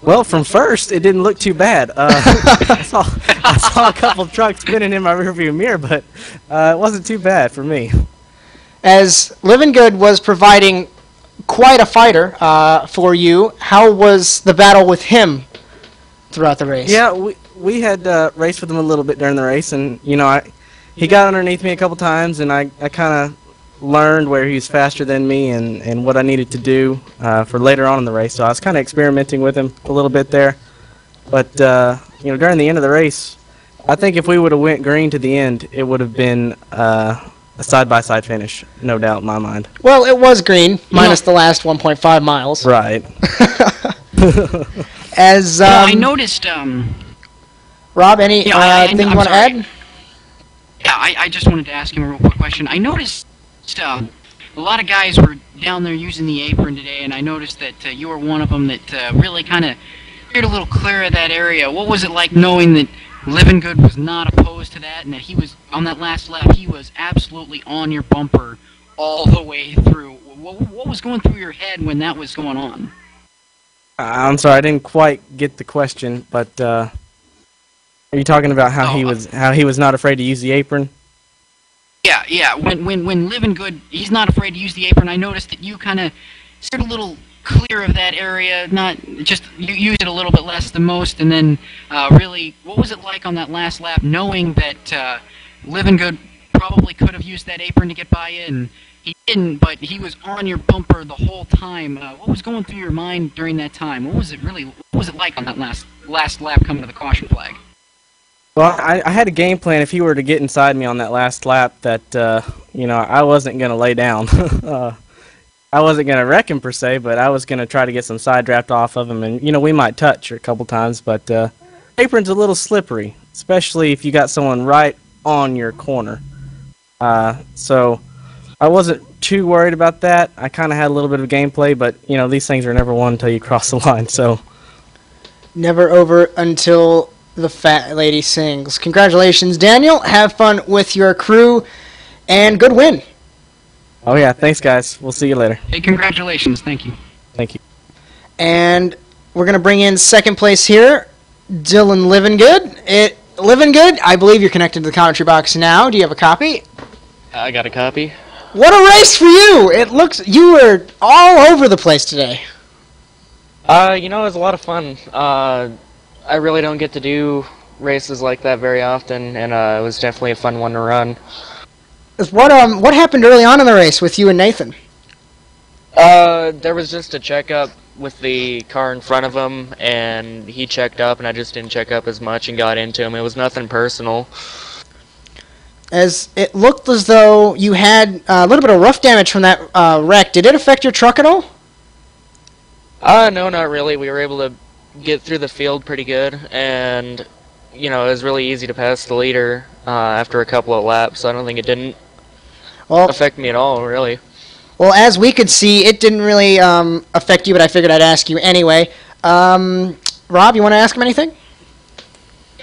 Well, from first, it didn't look too bad. I saw a couple trucks spinning in my rearview mirror, but it wasn't too bad for me. As Living Good was providing quite a fighter for you, how was the battle with him throughout the race? Yeah, we had raced with him a little bit during the race, and you know, he got underneath me a couple times, and I kind of learned where he was faster than me and what I needed to do for later on in the race. So I was kind of experimenting with him a little bit there. But you know, during the end of the race, I think if we would have went green to the end, it would have been a side-by-side finish, no doubt in my mind. Well, it was green, minus the last 1.5 miles. Right. As I noticed. Rob, anything you want to add? Yeah, I just wanted to ask him a real quick question. I noticed a lot of guys were down there using the apron today, and I noticed that you were one of them that really kind of steered a little clear of that area. What was it like knowing that Living Good was not opposed to that, and that he was, on that last lap, he was absolutely on your bumper all the way through? What was going through your head when that was going on? I'm sorry, I didn't quite get the question, but are you talking about how he was not afraid to use the apron? Yeah. When Living Good, he's not afraid to use the apron. I noticed that you kind of steered a little clear of that area, not just you used it a little bit less than most, and then really, what was it like on that last lap, knowing that Living Good probably could have used that apron to get by you, and he didn't, but he was on your bumper the whole time? What was going through your mind during that time? What was it like on that last lap coming to the caution flag? Well, I had a game plan if he were to get inside me on that last lap that, you know, I wasn't going to lay down. I wasn't going to wreck him per se, but I was going to try to get some side draft off of him, and, you know, we might touch a couple times, but apron's a little slippery, especially if you got someone right on your corner. So I wasn't too worried about that. I kind of had a little bit of gameplay, but, you know, these things are never won until you cross the line, so. Never over until the fat lady sings. Congratulations, Daniel. Have fun with your crew, and good win. Oh, yeah. Thanks, guys. We'll see you later. Hey, congratulations. Thank you. Thank you. And we're going to bring in second place here, Dylan Living Good. It Living good? I believe you're connected to the commentary box now. Do you have a copy? I got a copy. What a race for you! It looks you were all over the place today. You know, it was a lot of fun. I really don't get to do races like that very often, and it was definitely a fun one to run. What happened early on in the race with you and Nathan? There was just a checkup with the car in front of him, and he checked up, and I just didn't check up as much and got into him. It was nothing personal. As it looked as though you had a little bit of rough damage from that wreck. Did it affect your truck at all? No, not really. We were able to get through the field pretty good, and, you know, it was really easy to pass the leader after a couple of laps, so I don't think it didn't affect me at all, really. Well, as we could see, it didn't really affect you, but I figured I'd ask you anyway. Rob, you want to ask him anything?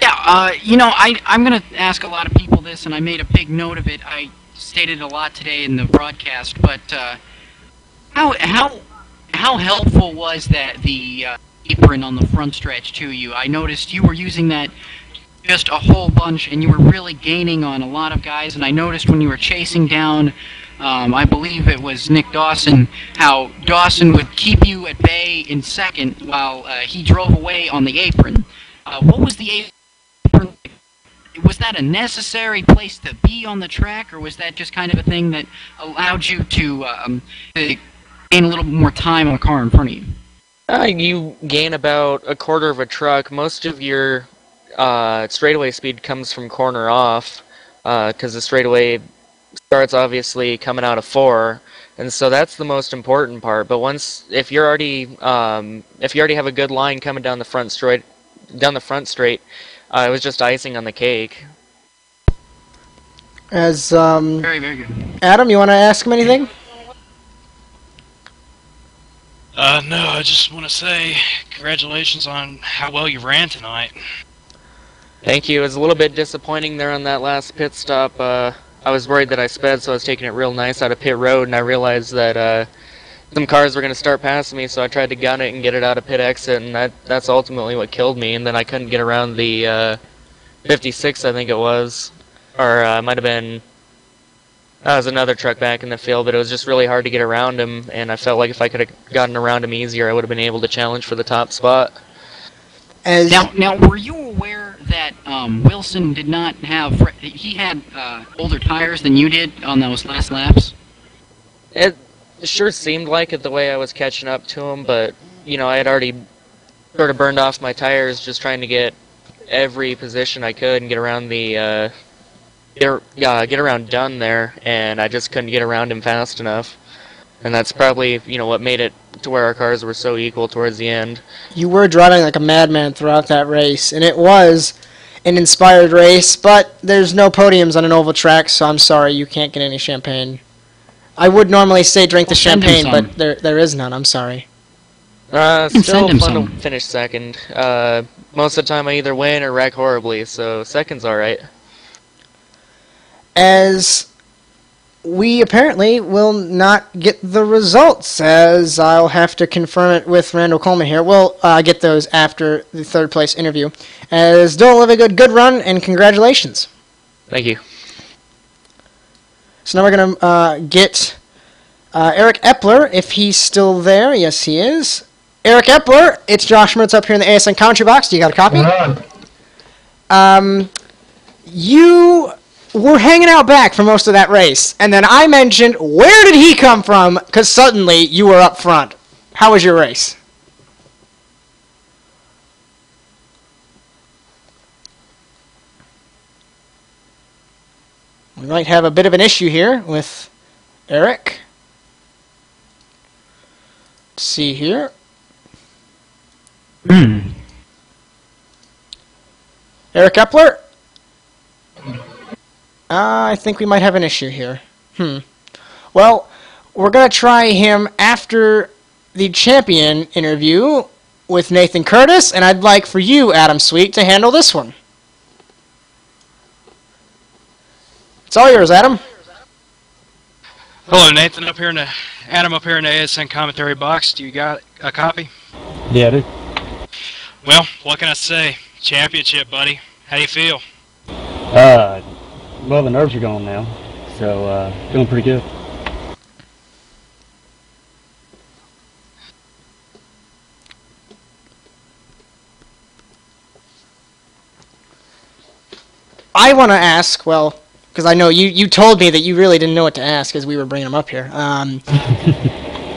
Yeah, you know, I'm going to ask a lot of people this, and I made a big note of it. I stated a lot today in the broadcast, but how helpful was that the apron on the front stretch to you? I noticed you were using that just a whole bunch, and you were really gaining on a lot of guys, and I noticed when you were chasing down, I believe it was Nick Dawson, how Dawson would keep you at bay in second while he drove away on the apron. What was the apron? Was that a necessary place to be on the track, or was that just kind of a thing that allowed you to gain a little bit more time on the car in front of you? You gain about a quarter of a truck. Most of your straightaway speed comes from corner off, because the straightaway starts obviously coming out of 4, and so that's the most important part. But if you already have a good line coming down the front straight, it was just icing on the cake. As very, very good. Adam, you want to ask him anything? No, I just want to say congratulations on how well you ran tonight. Thank you. It was a little bit disappointing there on that last pit stop. I was worried that I sped, so I was taking it real nice out of pit road, and I realized that some cars were going to start passing me, so I tried to gun it and get it out of pit exit, and that's ultimately what killed me. And then I couldn't get around the 56, I think it was, or it might have been. That was another truck back in the field, but it was just really hard to get around him, and I felt like if I could have gotten around him easier, I would have been able to challenge for the top spot. Now, were you aware that Wilson did not have... He had older tires than you did on those last laps? It sure seemed like it the way I was catching up to him, but, you know, I had already sort of burned off my tires just trying to get every position I could and get around the... get around Dunn there, and I just couldn't get around him fast enough. And that's probably, you know, what made it to where our cars were so equal towards the end. You were driving like a madman throughout that race, and it was an inspired race, but there's no podiums on an oval track, so I'm sorry you can't get any champagne. I would normally say drink the champagne, but there is none. I'm sorry. Still fun to finish second. Most of the time I either win or wreck horribly, so second's alright. As we apparently will not get the results, as I'll have to confirm it with Randall Coleman here. We'll get those after the third place interview. As Don't Live a good run, and congratulations. Thank you. So now we're going to get Eric Epler, if he's still there. Yes, he is. Eric Epler, it's Josh Mertz up here in the ASN commentary box. Do you got a copy? You were hanging out back for most of that race, and then I mentioned, where did he come from? Because suddenly you were up front. How was your race? We might have a bit of an issue here with Eric. Let's see here. Eric Epler? I think we might have an issue here. Well, we're going to try him after the champion interview with Nathan Curtis, and I'd like for you, Adam Sweet, to handle this one. It's all yours, Adam. Hello, Nathan. Adam up here in the ASN commentary box. Do you got a copy? Yeah, I do. Well, what can I say? Championship, buddy. How do you feel? Well, the nerves are gone now, so feeling pretty good. I want to ask, well, because I know you told me that you really didn't know what to ask as we were bringing him up here.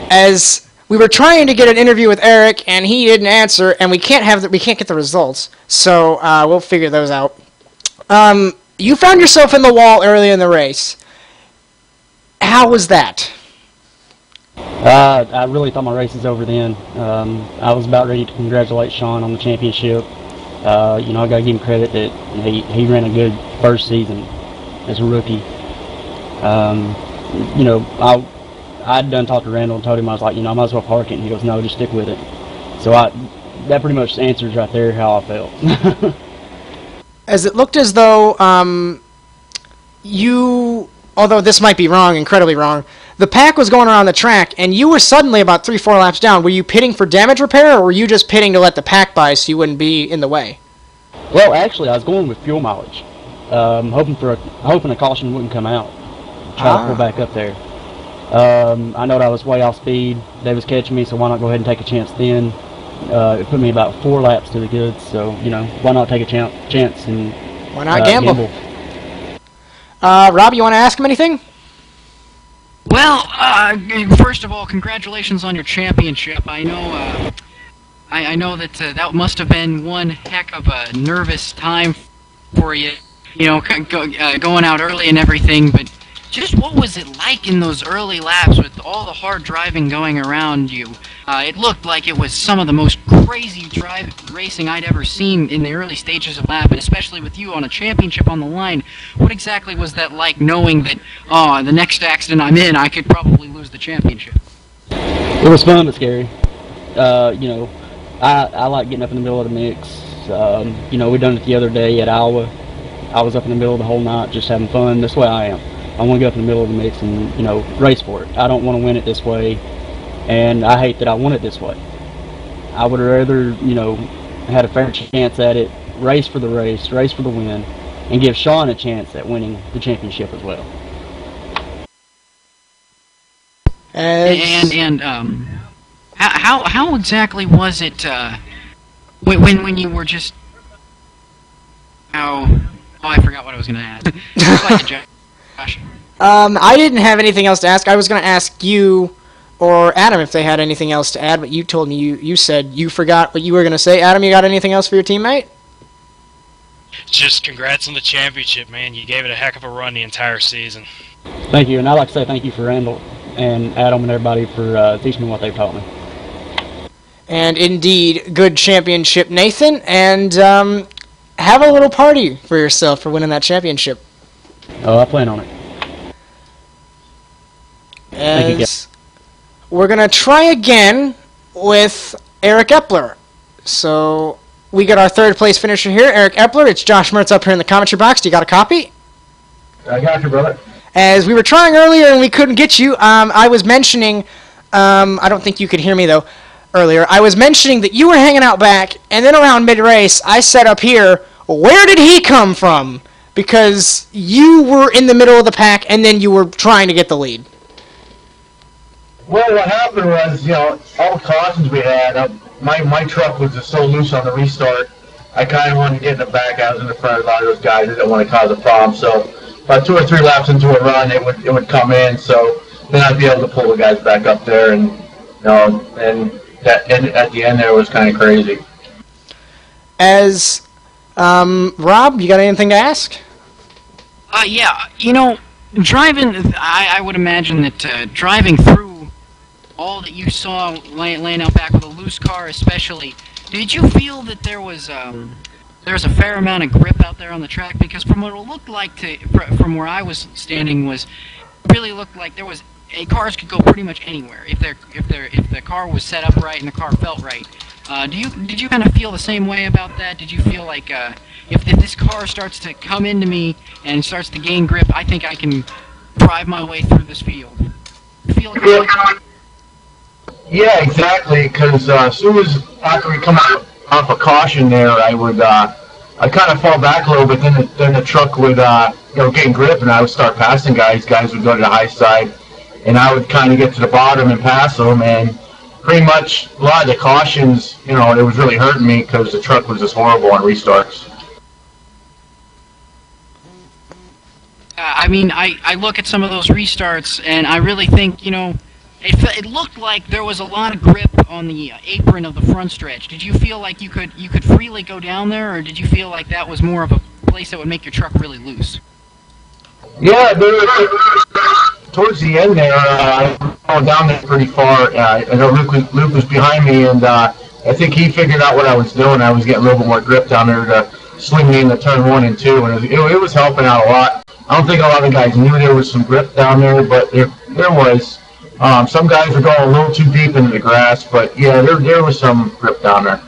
As we were trying to get an interview with Eric, and he didn't answer, and we can't get the results, so we'll figure those out. You found yourself in the wall early in the race. How was that? I really thought my race was over then. I was about ready to congratulate Sean on the championship. I got to give him credit that he ran a good first season as a rookie. I'd done talked to Randall and told him, I was like, I might as well park it. And he goes, no, just stick with it. So that pretty much answers right there how I felt. As it looked as though although this might be wrong, incredibly wrong, the pack was going around the track, and you were suddenly about 3-4 laps down. Were you pitting for damage repair, or were you just pitting to let the pack by so you wouldn't be in the way? Well, actually, I was going with fuel mileage, hoping a caution wouldn't come out. Try to pull back up there. I know that I was way off speed. They was catching me, so why not go ahead and take a chance then? It put me about 4 laps to the goods, so why not take a chance and why not gamble? Rob, you want to ask him anything? Well, first of all, congratulations on your championship. I know, I know that that must have been one heck of a nervous time for you. Going out early and everything. But just what was it like in those early laps with all the hard driving going around you? It looked like it was some of the most crazy racing I'd ever seen in the early stages of lap, and especially with you on a championship on the line. What exactly was that like, knowing that, the next accident I'm in, I could probably lose the championship? It was fun but scary. I like getting up in the middle of the mix. We done it the other day at Iowa. I was up in the middle of the whole night just having fun. That's the way I am. I want to go up in the middle of the mix and, race for it. I don't want to win it this way. And I hate that I won it this way. I would rather, had a fair chance at it, race for the race, race for the win, and give Sean a chance at winning the championship as well. How exactly was it when you were just I forgot what I was going to ask. Josh. I didn't have anything else to ask. I was going to ask you or Adam if they had anything else to add, but you told me you said you forgot what you were going to say. Adam, you got anything else for your teammate? Just congrats on the championship, man. You gave it a heck of a run the entire season. Thank you, and I'd like to say thank you for Randall and Adam and everybody for teaching me what they've taught me. And indeed, good championship, Nathan, and have a little party for yourself for winning that championship. Oh, I plan on it. Thank you, guys. We're going to try again with Eric Epler. So we got our third place finisher here, Eric Epler. It's Josh Mertz up here in the commentary box. Do you got a copy? I got you, brother. As we were trying earlier and we couldn't get you, I was mentioning, I don't think you could hear me though, earlier. I was mentioning that you were hanging out back, and then around mid-race, I said up here, where did he come from? Because you were in the middle of the pack, and then you were trying to get the lead. Well, what happened was, all the cautions we had, my truck was just so loose on the restart, I kind of wanted to get in the back. I was in the front of a lot of those guys. I didn't want to cause a problem. So about 2 or 3 laps into a run, it would come in. So then I'd be able to pull the guys back up there, and and at the end there was kind of crazy. As Rob, you got anything to ask? Yeah, driving, I would imagine that driving through all that you saw laying out back with a loose car especially, did you feel that there was a fair amount of grip out there on the track? Because from what it looked like from where I was standing it really looked like there was cars could go pretty much anywhere if the car was set up right and the car felt right. Did you kind of feel the same way about that? Did you feel like if this car starts to come into me and starts to gain grip, I think I can drive my way through this field? Feel like Yeah, exactly. Because as soon as after we come off a caution there, I I'd kind of fall back a little bit, then the truck would, gain grip, and I would start passing guys. Guys would go to the high side, and I would kind of get to the bottom and pass them, and pretty much a lot of the cautions, it was really hurting me because the truck was just horrible on restarts. I mean, I look at some of those restarts, and I really think, it looked like there was a lot of grip on the apron of the front stretch. Did you feel like you could freely go down there, or did you feel like that was more of a place that would make your truck really loose? Yeah, towards the end there, I went down there pretty far. I know Luke was behind me, and I think he figured out what I was doing. I was getting a little bit more grip down there to swing me into turn 1 and 2, and it was helping out a lot. I don't think a lot of guys knew there was some grip down there, but there was. Some guys were going a little too deep into the grass, but yeah, there was some grip down there.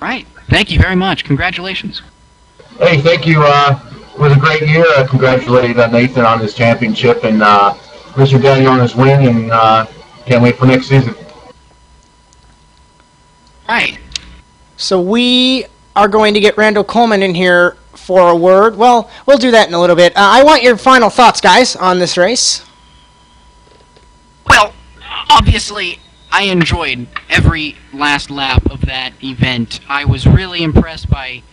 Right. Thank you very much. Congratulations. Hey, thank you. It was a great year. I congratulate Nathan on his championship and Mr. Daniel on his win, and can't wait for next season. Right. So we are going to get Randall Coleman in here for a word. Well, we'll do that in a little bit. I want your final thoughts, guys, on this race. Well, obviously, I enjoyed every last lap of that event. I was really impressed by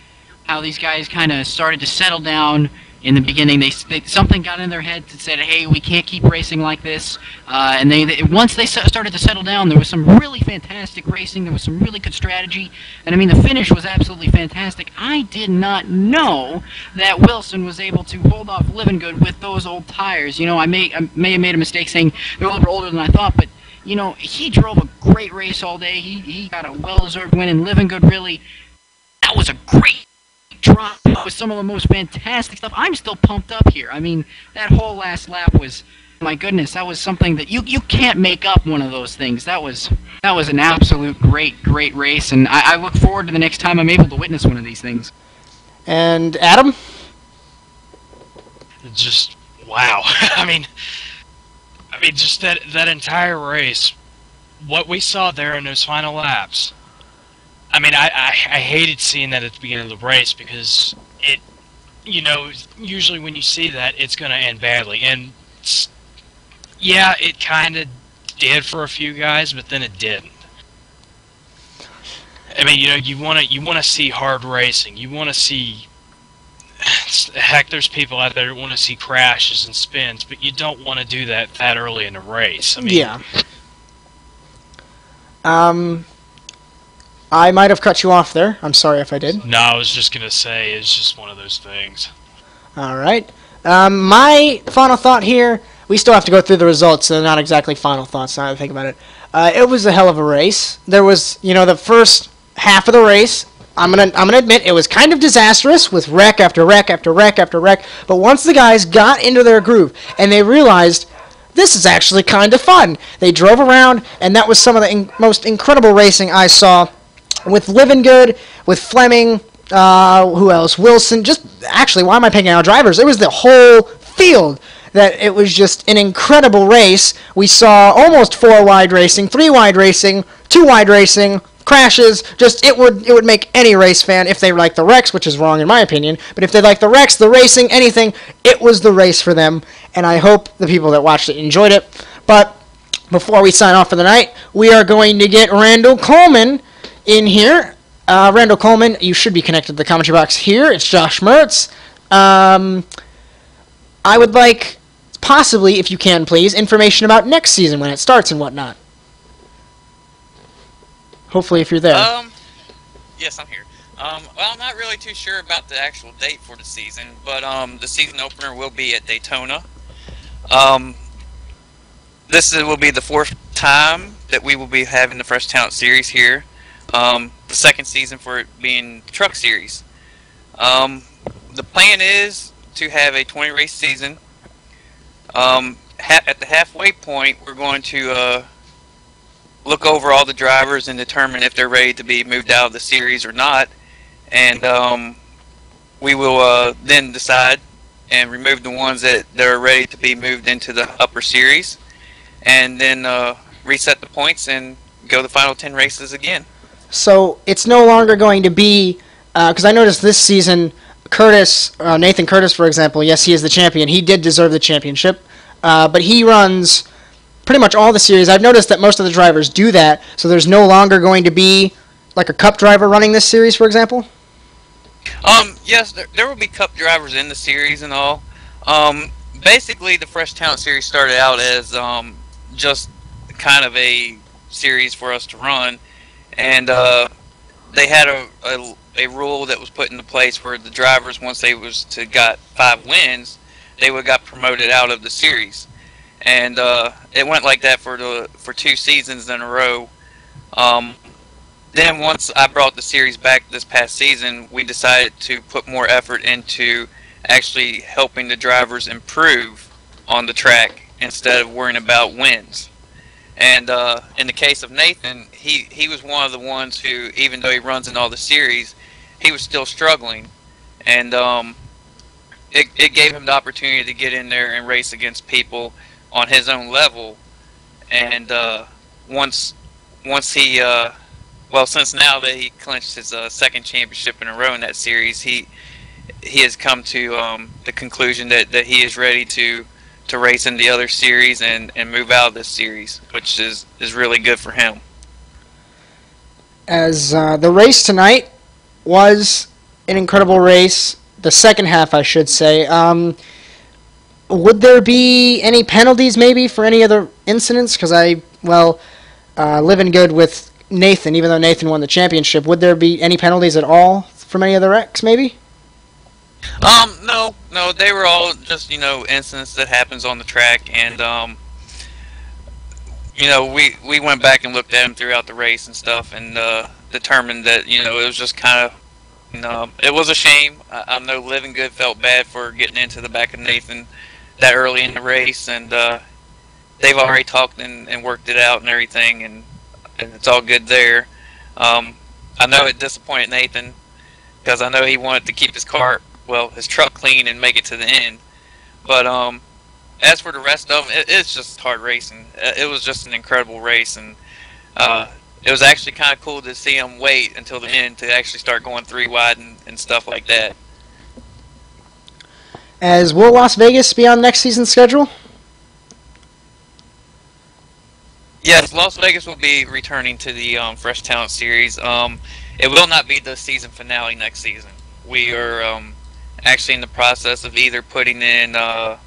how these guys kind of started to settle down in the beginning. Something got in their heads that said, "Hey, we can't keep racing like this." And once they started to settle down, there was some really fantastic racing. There was some really good strategy, and I mean the finish was absolutely fantastic. I did not know that Wilson was able to hold off Living Good with those old tires. I may have made a mistake saying they're a little bit older than I thought, but he drove a great race all day. He got a well-deserved win, and Living Good that was a great drop with some of the most fantastic stuff. I'm still pumped up here. I mean, that whole last lap was, my goodness, that was something that you can't make up one of those things. That was an absolute great race, and I look forward to the next time I'm able to witness one of these things. And Adam? Just wow. I mean, just that entire race, what we saw there in those final laps. I mean, I hated seeing that at the beginning of the race because it, usually when you see that, it's going to end badly. And, yeah, it kind of did for a few guys, but then it didn't. I mean, you want to see hard racing. You want to see, heck, there's people out there that want to see crashes and spins, but you don't want to do that early in the race. I mean, yeah. I might have cut you off there. I'm sorry if I did. No, I was just going to say it's just one of those things. All right. My final thought here, we still have to go through the results, so they're not exactly final thoughts now that I think about it. It was a hell of a race. There was, the first half of the race, I'm gonna admit it was kind of disastrous with wreck after wreck after wreck after wreck, but once the guys got into their groove and they realized this is actually kind of fun, they drove around, and that was some of the most incredible racing I saw with Living Good, with Fleming, who else? Wilson. Actually, why am I picking out drivers? It was the whole field that it was just an incredible race. We saw almost 4-wide racing, 3-wide racing, 2-wide racing, crashes. It would make any race fan, if they like the wrecks, which is wrong in my opinion, but if they like the wrecks, the racing, anything, it was the race for them, and I hope the people that watched it enjoyed it. But before we sign off for the night, we are going to get Randall Coleman in here. Randall Coleman, you should be connected to the commentary box here. It's Josh Mertz. I would like, possibly, if you can please, information about next season when it starts and whatnot. Hopefully, if you're there. Yes, I'm here. Well, I'm not really too sure about the actual date for the season, but the season opener will be at Daytona. This will be the 4th time that we will be having the Fresh Talent Series here. The 2nd season for it being Truck Series. The plan is to have a 20-race season. At the halfway point, we're going to look over all the drivers and determine if they're ready to be moved out of the series or not. And we will then decide and remove the ones that are ready to be moved into the upper series. And then reset the points and go the final 10 races again. So it's no longer going to be, because I noticed this season, Nathan Curtis, for example, yes, he is the champion. He did deserve the championship, but he runs pretty much all the series. I've noticed that most of the drivers do that, so there's no longer going to be like a Cup driver running this series, for example? Yes, there will be Cup drivers in the series and all. Basically, the Fresh Talent Series started out as just kind of a series for us to run, and they had a rule that was put into place where the drivers, once they got 5 wins, they would got promoted out of the series, and it went like that for 2 seasons in a row. Then once I brought the series back this past season, we decided to put more effort into actually helping the drivers improve on the track instead of worrying about wins. And in the case of Nathan, he was one of the ones who, even though he runs in all the series, he was still struggling. And it gave him the opportunity to get in there and race against people on his own level. And once he... since now that he clinched his second championship in a row in that series, he has come to the conclusion that he is ready to race in the other series and move out of this series, which is really good for him. As the race tonight was an incredible race, the second half, I should say. Would there be any penalties maybe for any other incidents? Because living good with Nathan, even though Nathan won the championship, would there be any penalties at all from any of the wrecks, maybe? No, they were all just, incidents that happens on the track, and, we went back and looked at them throughout the race and stuff, and, determined that, it was just kind of, it was a shame. I know Living Good felt bad for getting into the back of Nathan that early in the race, and, they've already talked and worked it out and everything, and it's all good there. I know it disappointed Nathan, because I know he wanted to keep his truck clean and make it to the end. But as for the rest of them, it's just hard racing. It was just an incredible race, and it was actually kind of cool to see him wait until the end to actually start going 3 wide and stuff like that. Will Las Vegas be on next season's schedule? Yes, Las Vegas will be returning to the Fresh Talent Series. It will not be the season finale next season. We are actually in the process of either putting in a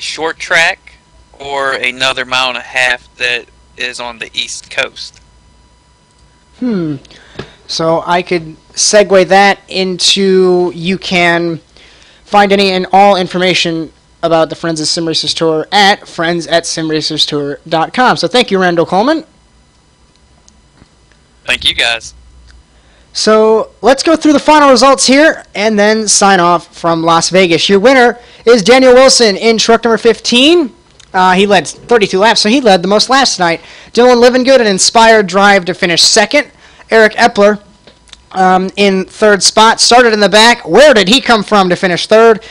short track or another 1.5 miles that is on the East Coast. So I could segue that into, you can find any and all information about the Friends of Sim Racers Tour at friends@simracerstour.com. So thank you, Randall Coleman. Thank you, guys. So let's go through the final results here and then sign off from Las Vegas. Your winner is Daniel Wilson in truck number 15. He led 32 laps, so he led the most laps tonight. Dylan Livingood, an inspired drive to finish second. Eric Epler in third spot, started in the back. Where did he come from to finish third?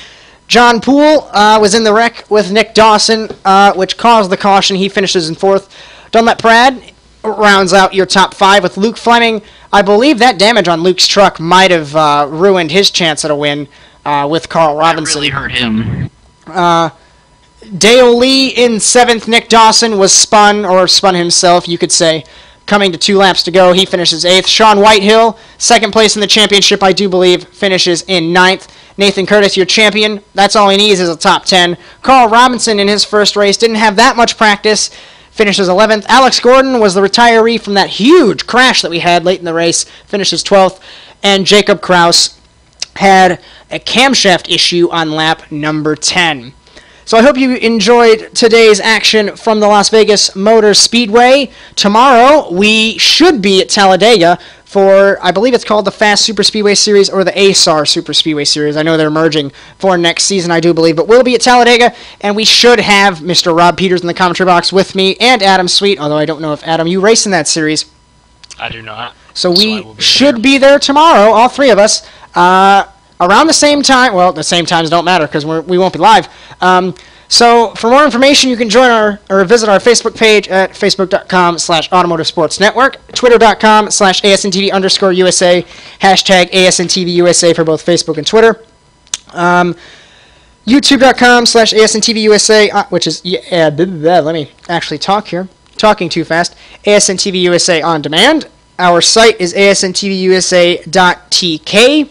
John Poole was in the wreck with Nick Dawson, which caused the caution. He finishes in fourth. Dunlap Prad rounds out your top 5 with Luke Fleming. I believe that damage on Luke's truck might have ruined his chance at a win with Carl Robinson. That really hurt him. Dale Lee in 7th. Nick Dawson was spun himself, you could say, coming to 2 laps to go. He finishes 8th. Sean Whitehill, 2nd place in the championship, I do believe, finishes in 9th. Nathan Curtis, your champion. That's all he needs is a top 10. Carl Robinson in his first race didn't have that much practice. Finishes 11th. Alex Gordon was the retiree from that huge crash that we had late in the race. Finishes 12th. And Jacob Kraus had a camshaft issue on lap number 10. So I hope you enjoyed today's action from the Las Vegas Motor Speedway. Tomorrow we should be at Talladega for, I believe it's called the Fast Super Speedway Series or the ASAR Super Speedway Series. I know they're merging for next season, I do believe. But we'll be at Talladega, and we should have Mr. Rob Peeters in the commentary box with me and Adam Sweet, although I don't know if, Adam, you race in that series. I do not. So we should be there tomorrow, all 3 of us, around the same time. Well, the same times don't matter because we won't be live. So for more information, you can join or visit our Facebook page at facebook.com/automotivesportsnetwork, twitter.com/ASNTV_USA, hashtag ASNTVUSA for both Facebook and Twitter. YouTube.com/ASNTVUSA, which is, let me actually talk here. Talking too fast. ASNTVUSA on demand. Our site is asntvUSA.tk.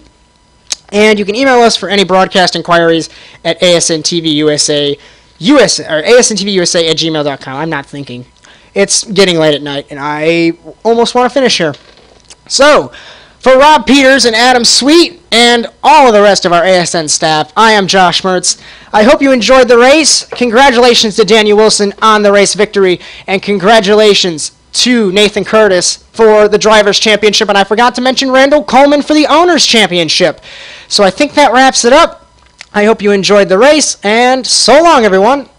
And you can email us for any broadcast inquiries at asntvUSA or asntvUSA@gmail.com. I'm not thinking. It's getting late at night, and I almost want to finish here. So, for Rob Peeters and Adam Sweet and all of the rest of our ASN staff, I am Josh Mertz. I hope you enjoyed the race. Congratulations to Daniel Wilson on the race victory, and congratulations to Nathan Curtis for the Drivers' Championship, and I forgot to mention Randall Coleman for the Owners' Championship. So I think that wraps it up. I hope you enjoyed the race, and so long, everyone.